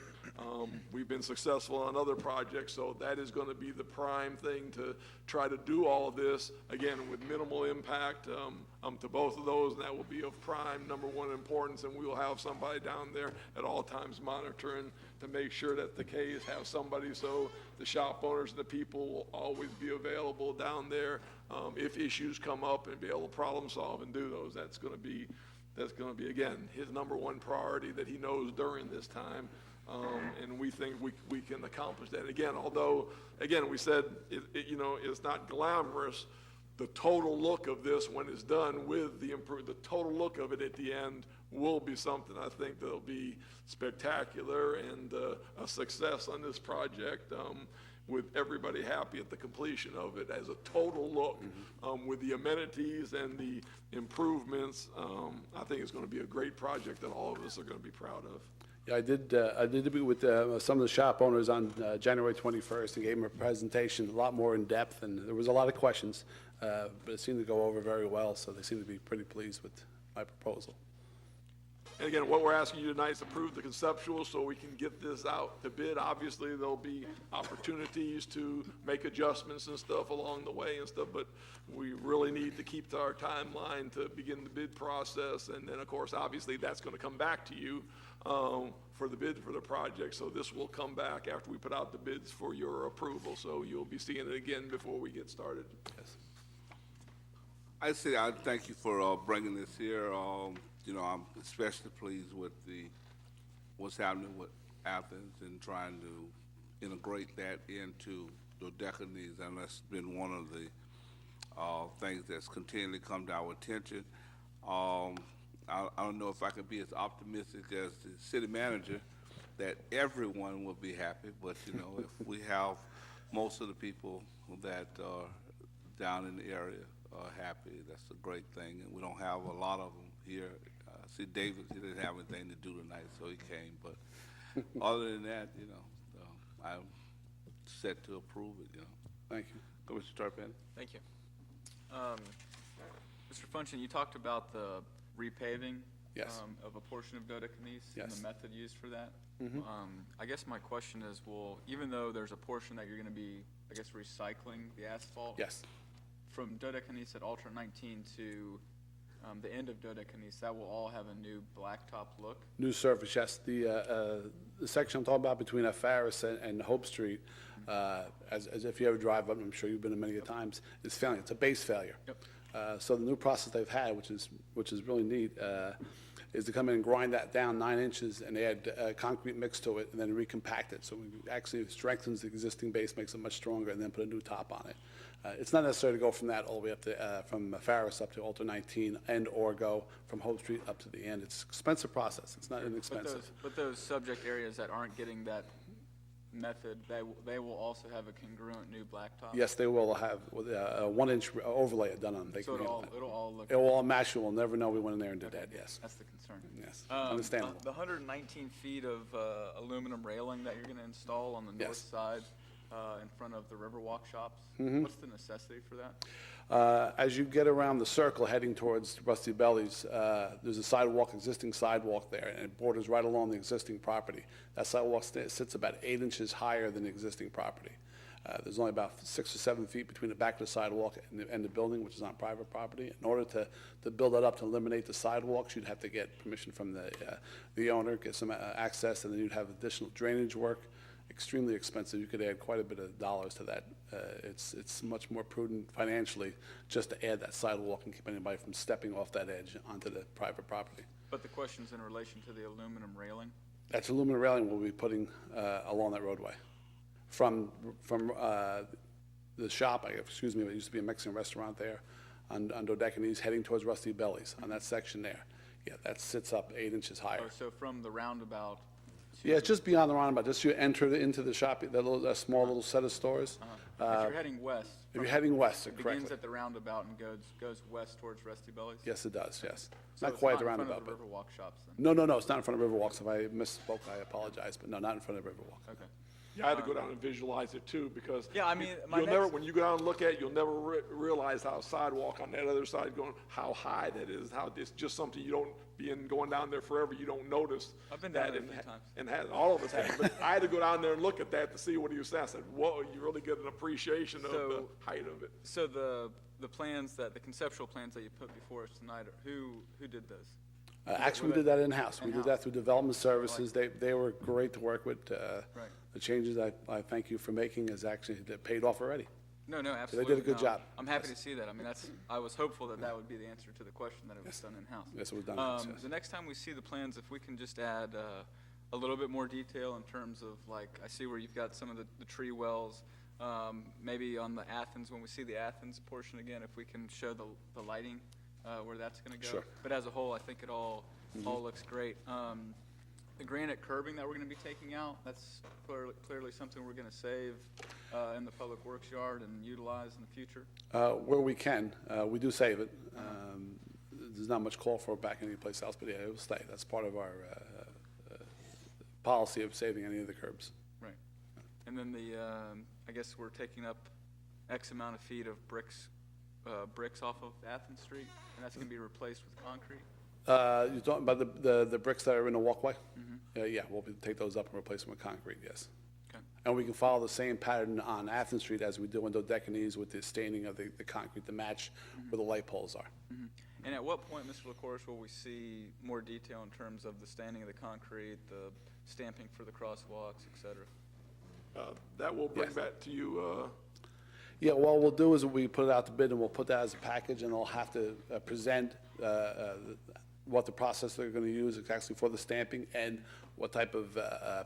We've been successful on other projects, so that is going to be the prime thing to try to do all of this, again, with minimal impact to both of those, and that will be of prime #1 importance, and we will have somebody down there at all times monitoring to make sure that the Ks have somebody so the shop owners and the people will always be available down there if issues come up, and be able to problem solve and do those. That's going to be, again, his number one priority that he knows during this time. And we think we can accomplish that. Again, although, again, we said, it's not glamorous. The total look of this, when it's done with the total look of it at the end will be something I think that'll be spectacular and a success on this project, with everybody happy at the completion of it as a total look, with the amenities and the improvements. I think it's going to be a great project that all of us are going to be proud of. Yeah, I did meet with some of the shop owners on January 21st and gave them a presentation a lot more in depth, and there was a lot of questions, but it seemed to go over very well, so they seem to be pretty pleased with my proposal. And again, what we're asking you tonight is to approve the conceptual so we can get this out to bid. Obviously, there'll be opportunities to make adjustments and stuff along the way and stuff, but we really need to keep to our timeline to begin the bid process. And then, of course, obviously, that's going to come back to you for the bid for the project. So this will come back after we put out the bids for your approval. So you'll be seeing it again before we get started. Yes. I say I thank you for bringing this here. I'm especially pleased with what's happening with Athens and trying to integrate that into Dodecanese, and that's been one of the things that's continually come to our attention. I don't know if I could be as optimistic as the city manager that everyone will be happy, but if we have most of the people that are down in the area are happy, that's a great thing. And we don't have a lot of them here. See, David, he didn't have anything to do tonight, so he came. But other than that, I'm set to approve it. Thank you. Commissioner Tarpon. Thank you. Mr. Funchin, you talked about the repaving Yes. Of a portion of Dodecanese and Yes. the method used for that. I guess my question is, well, even though there's a portion that you're going to be, I guess, recycling the asphalt, Yes. from Dodecanese at Ultra 19 to the end of Dodecanese, that will all have a new blacktop look? New surface, yes. The section I'm talking about between Farris and Hope Street, as if you ever drive up, I'm sure you've been in many times, is failing. It's a base failure. Yep. So the new process they've had, which is really neat, is to come in and grind that down 9 inches and add concrete mix to it and then recompact it. So it actually strengthens the existing base, makes it much stronger, and then put a new top on it. It's not necessary to go from that all the way up to, from Farris up to Alta 19 and or go from Hope Street up to the end. It's an expensive process. It's not inexpensive. But those subject areas that aren't getting that method, they will also have a congruent new blacktop? Yes, they will have a 1-inch overlay done on them. They So can handle that. it'll all look... It will all match. We'll never know we went in there and did that, yes. That's the concern. Yes, understandable. The 119 feet of aluminum railing that you're going to install on the north Yes. side in front of the Riverwalk shops, Mm-hmm. what's the necessity for that? As you get around the circle heading towards Rusty Bellies, there's a sidewalk, existing sidewalk there, and it borders right along the existing property. That sidewalk sits about 8 inches higher than the existing property. There's only about 6 or 7 feet between the back of the sidewalk and the building, which is on private property. In order to build that up to eliminate the sidewalks, you'd have to get permission from the owner, get some access, and then you'd have additional drainage work. Extremely expensive. You could add quite a bit of dollars to that. It's much more prudent financially just to add that sidewalk and keep anybody from stepping off that edge onto the private property. But the question's in relation to the aluminum railing? That's aluminum railing we'll be putting along that roadway. From the shop, it used to be a Mexican restaurant there on Dodecanese heading towards Rusty Bellies on that section there. Yeah, that sits up 8 inches higher. Oh, so from the roundabout to... Yeah, it's just beyond the roundabout. Just you enter into the shop, that small little set of stores. If you're heading west... If you're heading west, It correctly. begins at the roundabout and goes west towards Rusty Bellies? Yes, it does, yes. So Not it's quite not the in front roundabout, of the but... Riverwalk shops then? No, it's not in front of Riverwalks. If I misspoke, I apologize, but no, not in front of Riverwalk. Okay. Yeah, I had to go down and visualize it too, because Yeah, I mean, my you'll never, next- when you go down and look at it, you'll never realize how sidewalk on that other side going, how high that is, how it's just something you don't going down there forever, you don't notice. I've been down that there a few times. And all of us have, but I had to go down there and look at that to see what he was saying. I said, whoa, you really get an appreciation of the height of it. So the plans the conceptual plans that you put before us tonight, who did those? Actually, we did that in-house. We did that through Development Services. They were great to work with. The changes I thank you for making has actually paid off already. No, So absolutely. they did a good No, job. I'm happy to see that. I mean, I was hopeful that that would be the answer to the question, that it was done in-house. Yes, it was done in-house, yes. The next time we see the plans, if we can just add a little bit more detail in terms of, like, I see where you've got some of the tree wells, maybe on the Athens, when we see the Athens portion again, if we can show the lighting, where that's gonna go. Sure. But as a whole, I think it all looks great. The granite curbing that we're gonna be taking out, that's clearly something we're gonna save in the Public Works yard and utilize in the future. Where we can, we do save it. There's not much call for it back any place else, but yeah, it will stay. That's part of our policy of saving any of the curbs. Right. And then I guess we're taking up X amount of feet of bricks off of Athens Street, and that's gonna be replaced with concrete? You're talking about the bricks that are in the walkway? Yeah, we'll take those up and replace them with concrete, yes. Okay. And we can follow the same pattern on Athens Street as we do in Dodecanese with the staining of the concrete to match where the light poles are. And at what point, Mr. LaCourse, will we see more detail in terms of the staining of the concrete, the stamping for the crosswalks, et cetera? That will bring Yes. back to you, Yeah, what we'll do is we put it out to bid and we'll put that as a package and they'll have to present what the process they're going to use exactly for the stamping and what type of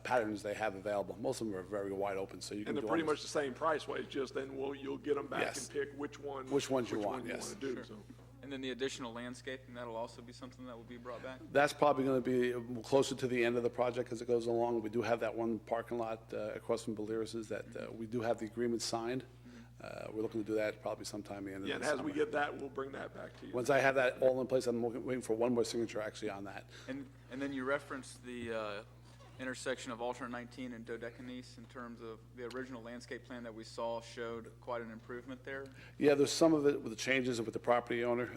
patterns they have available. Most of them are very wide open, so you can and do they're pretty almost- much the same price range, just then you'll get them back Yes. and pick which ones you want, want yes. to do, so. And then the additional landscaping, that'll also be something that will be brought back? That's probably going to be closer to the end of the project as it goes along. We do have that one parking lot across from Balearis's that we do have the agreement signed. We're looking to do that probably sometime the end of Yeah, the and summer. as we get that, we'll bring that back to you. Once I have that all in place, I'm waiting for one more signature actually on that. And then you referenced the intersection of alternate 19 and Dodecanese in terms of the original landscape plan that we saw showed quite an improvement there. Yeah, there's some of it with the changes with the property owner.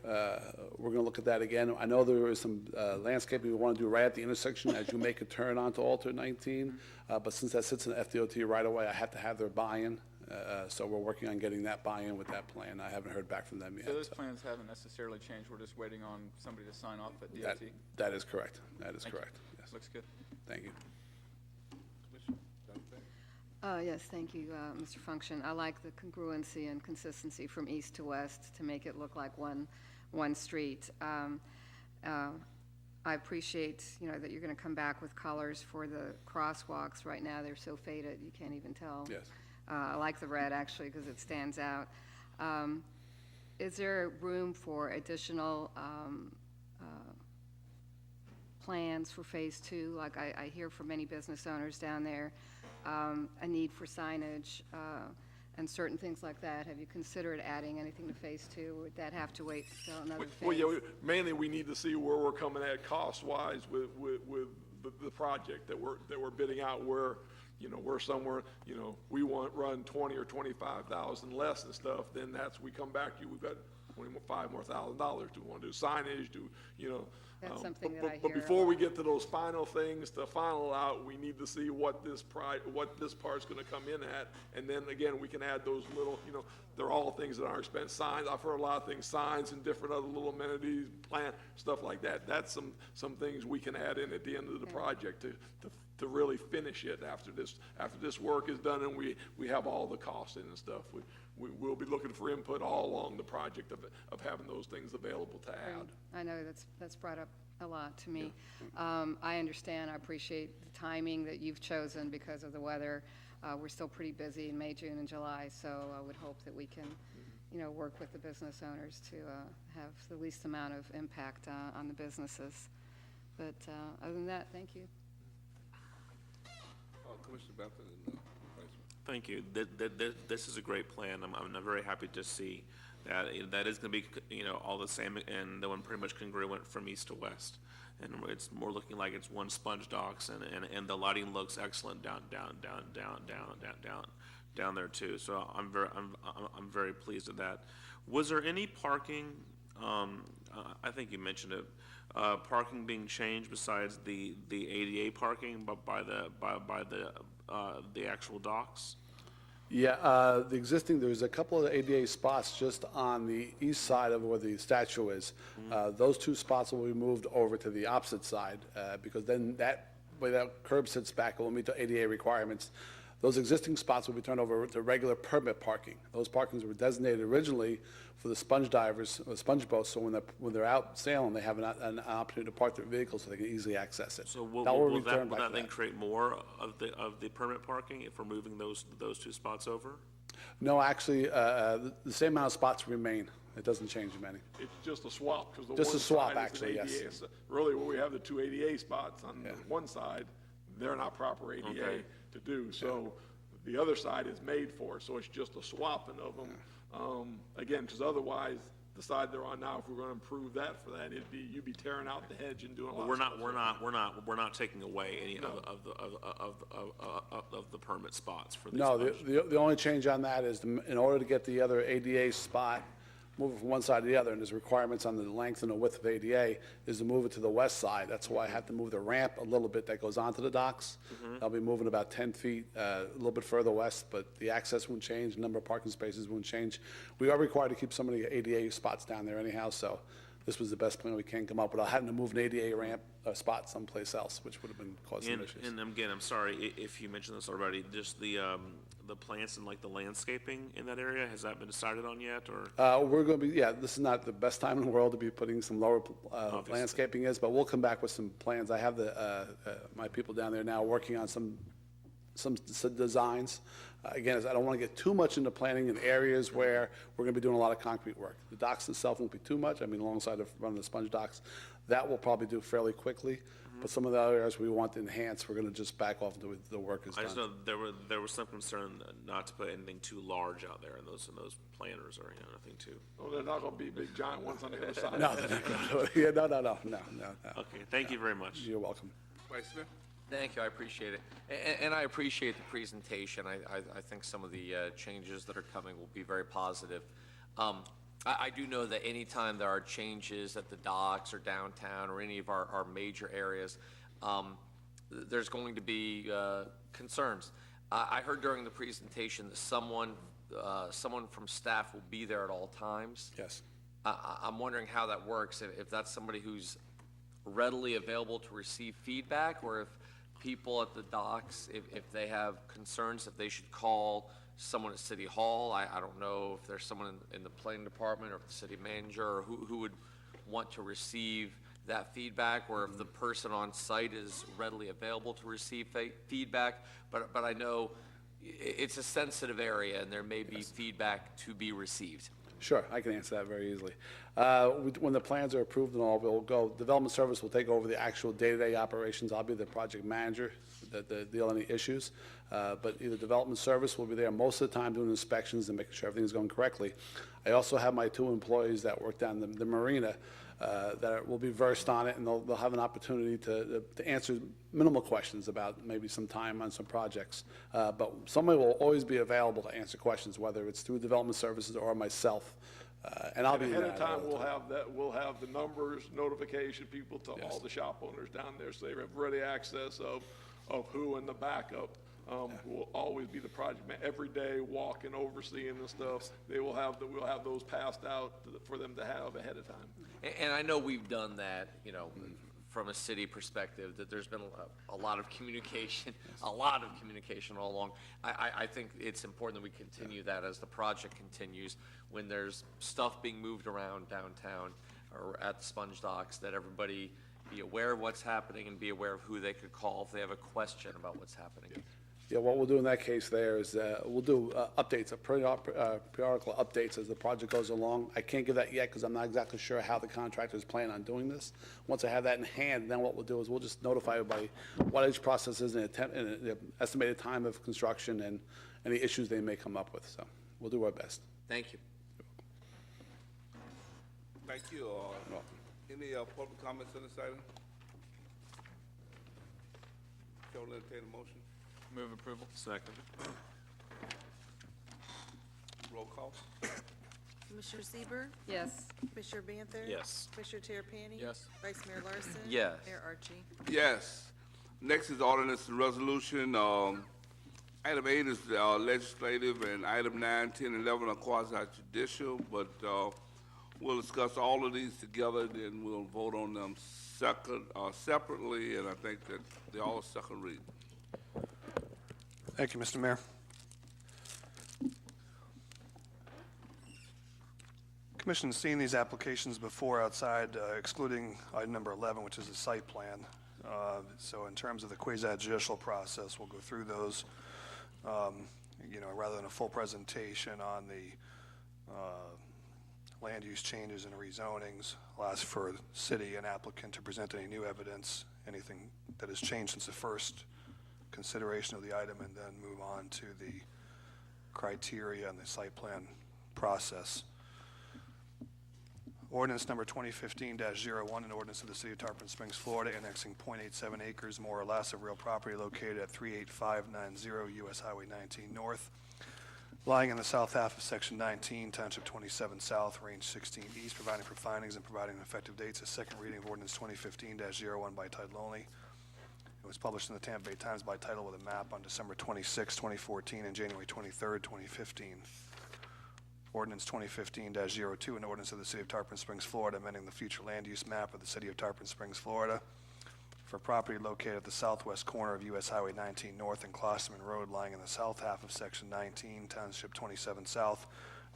We're going to look at that again. I know there is some landscaping we want to do right at the intersection as you make a turn onto alternate 19. But since that sits in the FDOT right away, I have to have their buy-in. So we're working on getting that buy-in with that plan. I haven't heard back from them yet. So those plans haven't necessarily changed, we're just waiting on somebody to sign off at DOT? That is correct. That is Thank you. correct. Yes. Looks good. Thank you. Yes, thank you, Mr. Function. I like the congruency and consistency from east to west to make it look like one street. I appreciate, that you're going to come back with colors for the crosswalks. Right now, they're so faded, you can't even tell. Yes. I like the red, actually, because it stands out. Is there room for additional plans for Phase 2? Like I hear from many business owners down there, a need for signage and certain things like that. Have you considered adding anything to Phase 2? Would that have to wait till another phase? Well, yeah, mainly we need to see where we're coming at cost-wise with the project that we're bidding out, where, we're somewhere, we run 20 or 25,000 less and stuff, then we come back to you, we've got $25,000 more. Do we want to do signage, That's something that I hear But a before we lot. get to those final things, to final out, we need to see what this part's gonna come in at, and then again, we can add those little, they're all things that aren't expensive. Signs, I've heard a lot of things, signs and different other little amenities, plant, stuff like that. That's some things we can add in at the end of the project to really finish it after this work is done and we have all the costs in and stuff. We will be looking for input all along the project of having those things available to add. I know that's brought up a lot to me. I understand, I appreciate the timing that you've chosen because of the weather. We're still pretty busy in May, June, and July, so I would hope that we can, work with the business owners to have the least amount of impact on the businesses. But other than that, thank you. Commissioner Benton and Thank you. This is a great plan. I'm very happy to see that that is going to be, all the same, and the one pretty much congruent from east to west. And it's more looking like it's one sponge docks, and the lighting looks excellent down there too. So I'm very pleased with that. Was there any parking? I think you mentioned it. Parking being changed besides the ADA parking, but by the actual docks? Yeah, the existing, there's a couple of ADA spots just on the east side of where the statue is. Those 2 spots will be moved over to the opposite side, because then that way that curb sits back, it will meet the ADA requirements. Those existing spots will be turned over to regular permit parking. Those parkings were designated originally for the sponge divers, or sponge boats, so when they're out sailing, they have an opportunity to park their vehicles so they can easily access it. So That will will return back that to then that. create more of the permit parking if we're moving those 2 spots over? No, actually, the same amount of spots remain. It doesn't change many. It's just a swap, because the Just a one swap, side is an actually, yes. ADA. So really, where we have the 2 ADA spots on Yeah. one side, they're not proper ADA Okay. to do. So the other side is made for it, so it's just a swapping of them. Again, because otherwise, the side they're on now, if we're going to improve that for that, you'd be tearing out the hedge and doing a lot We're of stuff. we're not taking away any No. of the permit spots for these. No, sponge. the only change on that is in order to get the other ADA spot, move it from one side to the other, and there's requirements on the length and the width of ADA, is to move it to the west side. That's why I have to move the ramp a little bit that goes onto the docks. I'll be moving about 10 feet, a little bit further west, but the access won't change, the number of parking spaces won't change. We are required to keep some of the ADA spots down there anyhow, so this was the best plan we can come up with. I had to move an ADA ramp spot someplace else, which would have been causing And, issues. and again, I'm sorry if you mentioned this already, just the plants and like the landscaping in that area, has that been decided on yet, or? We're going to be, yeah, this is not the best time in the world to be putting some lower Obviously. landscaping is, but we'll come back with some plans. I have my people down there now working on some designs. Again, I don't want to get too much into planning in areas where we're going to be doing a lot of concrete work. The docks itself won't be too much, I mean, alongside of running the sponge docks. That we'll probably do fairly quickly, but some of the other areas we want to enhance, we're going to just back off until the work is I just done. know there was some concern not to put anything too large out there in those planters, or, nothing too. Oh, they're not going to be big giant ones on the other side. No, they're not gonna do it. Yeah, no. Okay, thank you very much. You're welcome. Vice Mayor? Thank you, I appreciate it. And I appreciate the presentation. I think some of the changes that are coming will be very positive. I do know that anytime there are changes at the docks or downtown or any of our major areas, there's going to be concerns. I heard during the presentation that someone from staff will be there at all times. Yes. I'm wondering how that works, if that's somebody who's readily available to receive feedback, or if people at the docks, if they have concerns, if they should call someone at City Hall. I don't know if there's someone in the planning department or if the city manager, or who would want to receive that feedback, or if the person on site is readily available to receive feedback. But I know it's a sensitive area and there may be feedback to be received. Sure, I can answer that very easily. When the plans are approved and all, we'll go, Development Service will take over the actual day-to-day operations. I'll be the project manager that deal with any issues. But either Development Service will be there most of the time doing inspections and making sure everything's going correctly. I also have my 2 employees that work down the marina that will be versed on it, and they'll have an opportunity to answer minimal questions about maybe some time on some projects. But somebody will always be available to answer questions, whether it's through Development Services or myself. And I'll be Ahead of there time, all the time. we'll have the numbers, notification people to all the shop owners down there, so they have ready access of who in the backup. Will always be the project man, every day walking, overseeing and stuff. We'll have those passed out for them to have ahead of time. And I know we've done that, from a city perspective, that there's been a lot of communication, all along. I think it's important that we continue that as the project continues. When there's stuff being moved around downtown or at the sponge docks, that everybody be aware of what's happening and be aware of who they could call if they have a question about what's happening. Yeah, what we'll do in that case there is we'll do updates, periodical updates as the project goes along. I can't give that yet because I'm not exactly sure how the contractors plan on doing this. Once I have that in hand, then what we'll do is we'll just notify everybody what each process is and the estimated time of construction and any issues they may come up with. So we'll do our best. Thank you. Thank you. Any public comments on this item? Chair will entertain a motion. Move approval. Second. Roll call. Commissioner Sieber, Yes. Commissioner Banther? Yes. Commissioner Terrapini? Yes. Vice Mayor Larson? Yes. Mayor Archie? Yes. Next is ordinance and resolution Item 8 is legislative, and item 9, 10, and 11 are quasi-judicial, but we'll discuss all of these together, then we'll vote on them separately, and I think that they're all second read. Thank you, Mr. Mayor. Commission's seen these applications before outside, excluding item number 11, which is the site plan. So in terms of the quasi-judicial process, we'll go through those, rather than a full presentation on the land use changes and rezonings. I'll ask for the city and applicant to present any new evidence, anything that has changed since the first consideration of the item, and then move on to the criteria and the site plan process. Ordinance number 2015-01, an ordinance of the City of Tarpon Springs, Florida, annexing .87 acres more or less of real property located at 38590 U.S. Highway 19 North, lying in the south half of Section 19, Township 27 South, Range 16 East, providing for findings and providing an effective date. A second reading of ordinance 2015-01 by title only. It was published in the Tampa Bay Times by title with a map on December 26, 2014, and January 23, 2015. Ordinance 2015-02, an ordinance of the City of Tarpon Springs, Florida, amending the future land use map of the City of Tarpon Springs, Florida, for property located at the southwest corner of U.S. Highway 19 North and Klosterman Road, lying in the south half of Section 19, Township 27 South,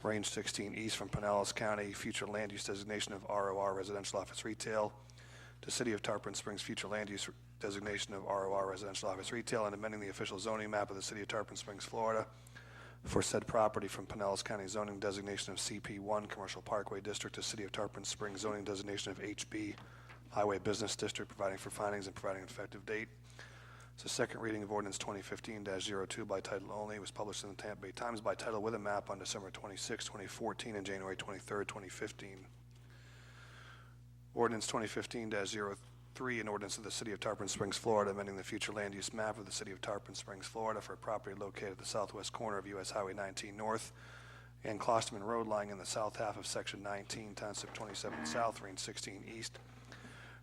Range 16 East, from Pinellas County, future land use designation of ROR Residential Office Retail, to City of Tarpon Springs, future land use designation of ROR Residential Office Retail, and amending the official zoning map of the City of Tarpon Springs, Florida, for said property from Pinellas County zoning designation of CP1 Commercial Parkway District to City of Tarpon Springs zoning designation of HB Highway Business District, providing for findings and providing an effective date. It's a second reading of ordinance 2015-02 by title only. It was published in the Tampa Bay Times by title with a map on December 26, 2014, and January 23, 2015. Ordinance 2015-03, an ordinance of the City of Tarpon Springs, Florida, amending the future land use map of the City of Tarpon Springs, Florida, for a property located at the southwest corner of U.S. Highway 19 North and Klosterman Road, lying in the south half of Section 19, Township 27 South, Range 16 East,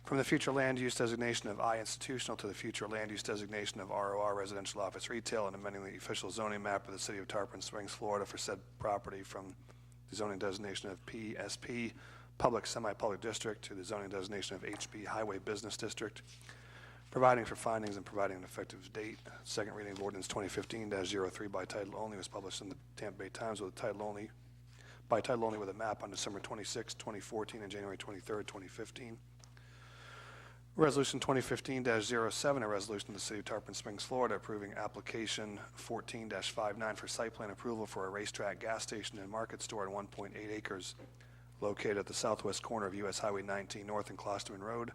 from the future land use designation of I institutional to the future land use designation of ROR Residential Office Retail, and amending the official zoning map of the City of Tarpon Springs, Florida, for said property from the zoning designation of PSP Public Semi-Public District to the zoning designation of HB Highway Business District, providing for findings and providing an effective date. Second reading of ordinance 2015-03 by title only was published in the Tampa Bay Times with a title only, by title only with a map on December 26, 2014, and January 23, 2015. Resolution 2015-07, a resolution of the City of Tarpon Springs, Florida, approving application 14-59 for site plan approval for a racetrack, gas station, and market store on 1.8 acres located at the southwest corner of U.S. Highway 19 North and Klosterman Road,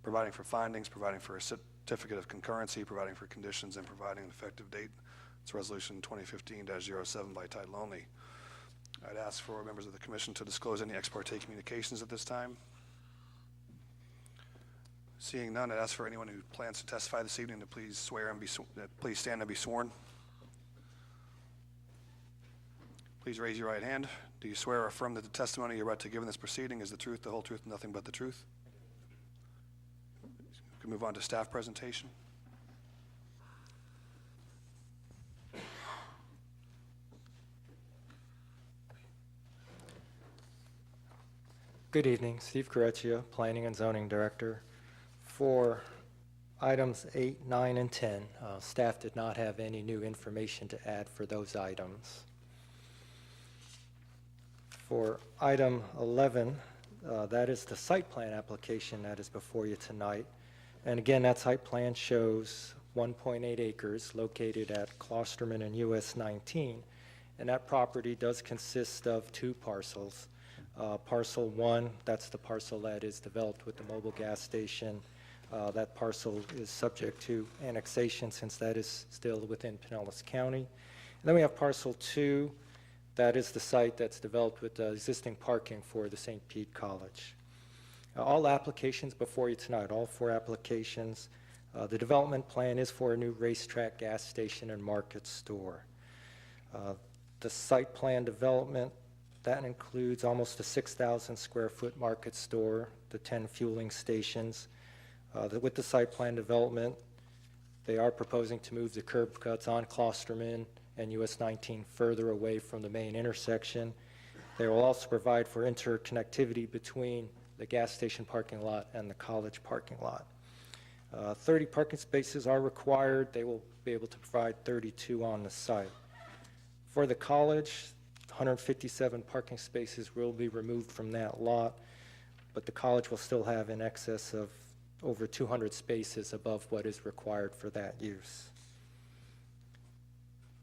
providing for findings, providing for a certificate of concurrency, providing for conditions, and providing an effective date. It's Resolution 2015-07 by title only. I'd ask for members of the Commission to disclose any ex parte communications at this time. Seeing none, I'd ask for anyone who plans to testify this evening to please swear and please stand and be sworn. Please raise your right hand. Do you swear or affirm that the testimony you're about to give in this proceeding is the truth, the whole truth, and nothing but the truth? We can move on to staff presentation. Good evening, Steve Correcchia, Planning and Zoning Director. For items 8, 9, and 10, staff did not have any new information to add for those items. For item 11, that is the site plan application that is before you tonight. And again, that site plan shows 1.8 acres located at Klosterman and US 19. And that property does consist of two parcels. Parcel 1, that's the parcel that is developed with the mobile gas station. That parcel is subject to annexation since that is still within Pinellas County. And then we have parcel 2, that is the site that's developed with existing parking for the St. Pete College. All applications before you tonight, all 4 applications. The development plan is for a new racetrack, gas station, and market store. The site plan development, that includes almost a 6,000 square foot market store, the 10 fueling stations. With the site plan development, They are proposing to move the curb cuts on Klosterman and US 19 further away from the main intersection. They will also provide for interconnectivity between the gas station parking lot and the college parking lot. 30 parking spaces are required. They will be able to provide 32 on the site. For the college, 157 parking spaces will be removed from that lot, but the college will still have in excess of over 200 spaces above what is required for that use.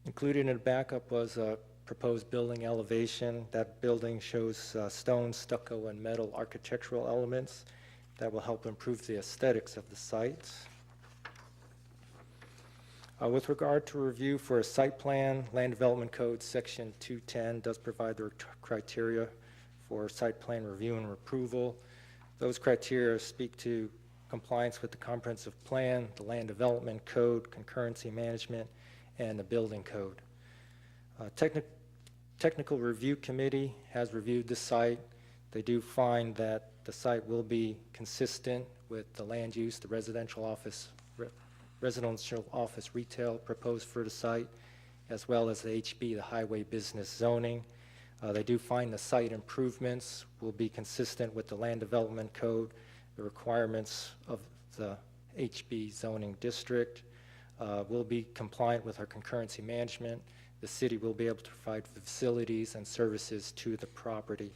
Included in the backup was a proposed building elevation. That building shows stone, stucco, and metal architectural elements that will help improve the aesthetics of the site. With regard to review for a site plan, Land Development Code Section 210 does provide the criteria for site plan review and approval. Those criteria speak to compliance with the comprehensive plan, the Land Development Code, concurrency management, and the building code. Technical Review Committee has reviewed the site. They do find that the site will be consistent with the land use, the residential office retail proposed for the site, as well as the HB, the highway business zoning. They do find the site improvements will be consistent with the Land Development Code, the requirements of the HB zoning district, will be compliant with our concurrency management. The city will be able to provide facilities and services to the property.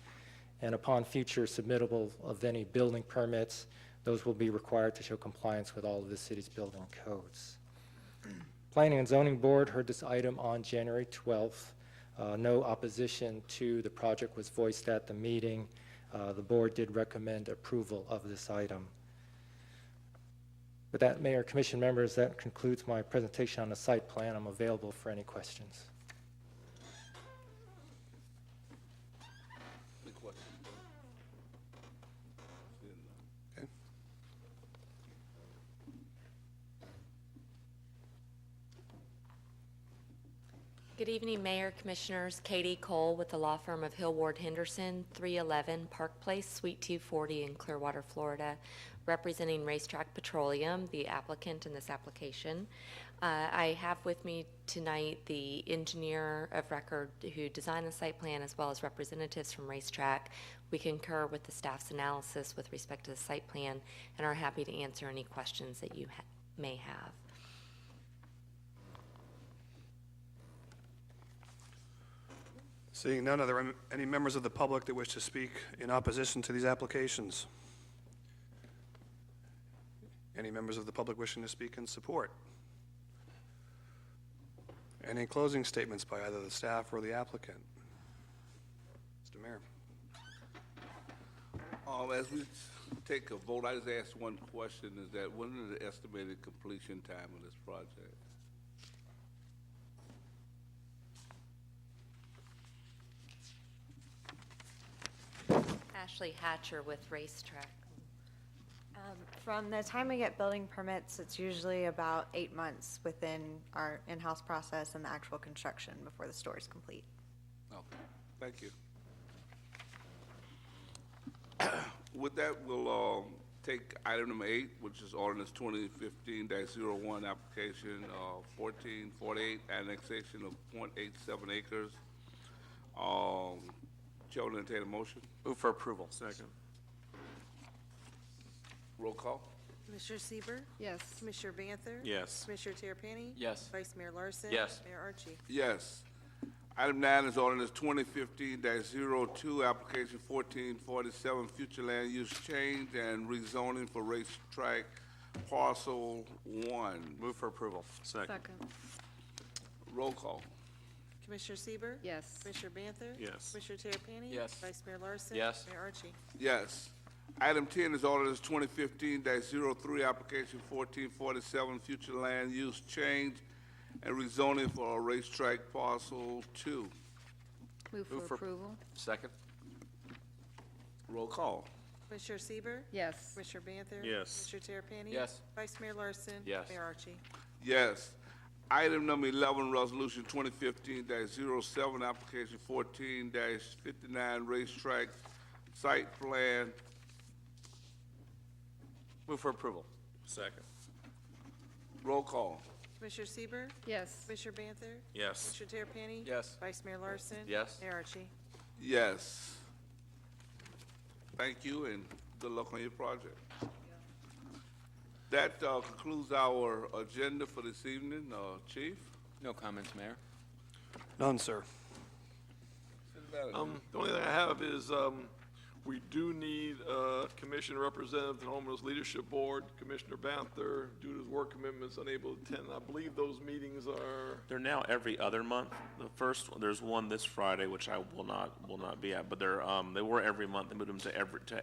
And upon future submittable of any building permits, those will be required to show compliance with all of the city's building codes. Planning and Zoning Board heard this item on January 12th. No opposition to the project was voiced at the meeting. The board did recommend approval of this item. With that, Mayor, Commission members, that concludes my presentation on the site plan. I'm available for any questions. Good evening, Mayor, Commissioners. Katie Cole with the law firm of Hill Ward Henderson, 311 Park Place, Suite 240 in Clearwater, Florida, representing Racetrack Petroleum, the applicant in this application. I have with me tonight the engineer of record who designed the site plan, as well as representatives from Racetrack. We concur with the staff's analysis with respect to the site plan and are happy to answer any questions that you may have. Seeing none, are there any members of the public that wish to speak in opposition to these applications? Any members of the public wishing to speak in support? Any closing statements by either the staff or the applicant? Mr. Mayor. As we take a vote, I just ask one question, is that when is the estimated completion time of this project? Ashley Hatcher with Racetrack. From the time we get building permits, it's usually about 8 months within our in-house process and the actual construction before the store is complete. Okay, thank you. With that, we'll take item number 8, which is ordinance 2015-01 application 1448 annexation of 0.87 acres. Chair will entertain a motion. Move for approval. Second. Roll call. Commissioner Sieber, Yes. Commissioner Banther? Yes. Commissioner Terrapini? Yes. Vice Mayor Larson? Yes. Mayor Archie? Yes. Item 9 is ordinance 2015-02 application 1447 future land use change and rezoning for racetrack parcel 1. Move for approval. Second. Roll call. Commissioner Sieber, Yes. Commissioner Banther? Yes. Commissioner Terrapini? Yes. Vice Mayor Larson? Yes. Mayor Archie? Yes. Item 10 is ordinance 2015-03 application 1447 future land use change and rezoning for a racetrack parcel 2. Move for approval. Second. Roll call. Commissioner Sieber, Yes. Commissioner Banther? Yes. Commissioner Terrapini? Yes. Vice Mayor Larson? Yes. Mayor Archie? Yes. Item number 11, resolution 2015-07 application 14-59 racetrack site plan. Move for approval. Second. Roll call. Commissioner Sieber, Yes. Commissioner Banther, Yes. Commissioner Terrapini? Yes. Vice Mayor Larson? Yes. Mayor Archie? Yes. Thank you and good luck on your project. That concludes our agenda for this evening. Chief? No comments, Mayor. None, sir. The only thing I have is, we do need a commission representative to the Homeless Leadership Board. Commissioner Banther, due to his work commitments, unable to attend. I believe those meetings are, They're now every other month. The first, there's one this Friday, which I will not be at, but they were every month. They moved them to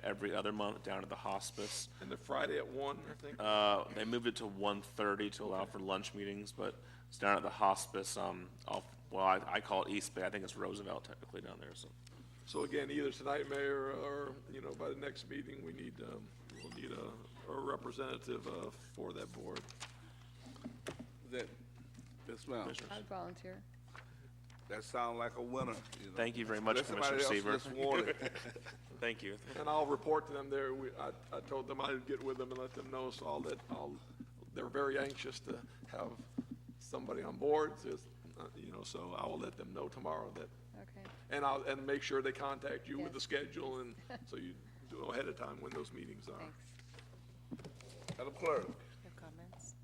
every other month down at the hospice. and the Friday at 1, I think. They moved it to 1:30 to allow for lunch meetings, but it's down at the hospice, I call it East Bay. I think it's Roosevelt technically down there, so. So again, either tonight, Mayor, or, by the next meeting, we'll need a representative, for that board. Yes, ma'am. I'd volunteer. That sounds like a winner. Thank you very much, Let somebody Commissioner else Sieber. just want it. Thank you. And I'll report to them there. I told them I'd get with them and let them know, so they're very anxious to have somebody on board, so I will let them know tomorrow that. Okay. And make sure they contact you with the schedule, and so you know ahead of time when those meetings are. Thanks. Madam Clerk, No comments.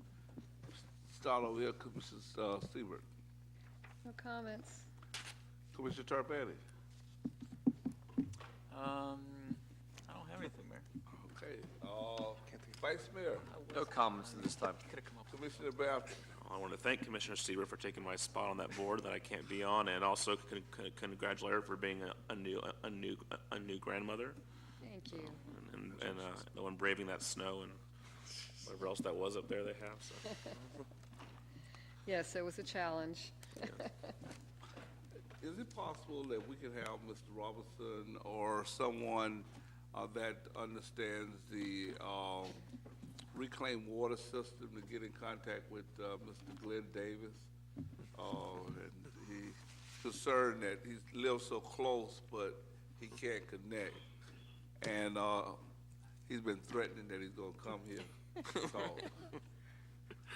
start over here, Commissioner Stewart. No comments. Commissioner Tarpani. I don't have anything, Mayor. Okay, Vice Mayor. No comments at this time. Commissioner Banther. I want to thank Commissioner Sieber for taking my spot on that board that I can't be on, and also congratulate her for being a new grandmother, Thank you. and the one braving that snow and whatever else that was up there they have. So. Yes, it was a challenge. Is it possible that we can have Mr. Robinson or someone that understands the reclaimed water system to get in contact with Mr. Glenn Davis? And he's concerned that he lives so close, but he can't connect. And he's been threatening that he's gonna come here. So,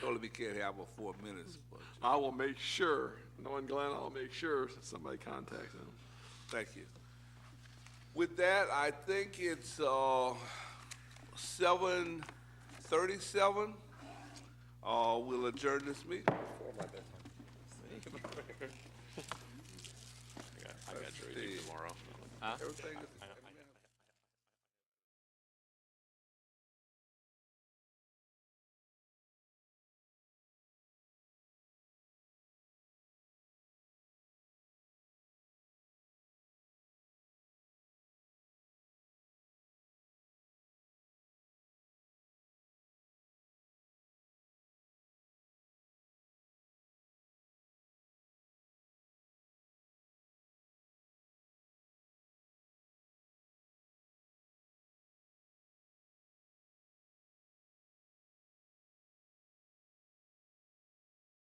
only we can't have a 4 minutes. But I will make sure, knowing Glenn, I'll make sure that somebody contacts him. thank you. With that, I think it's 7:37. We'll adjourn this meeting. I got jury duty tomorrow. Everything is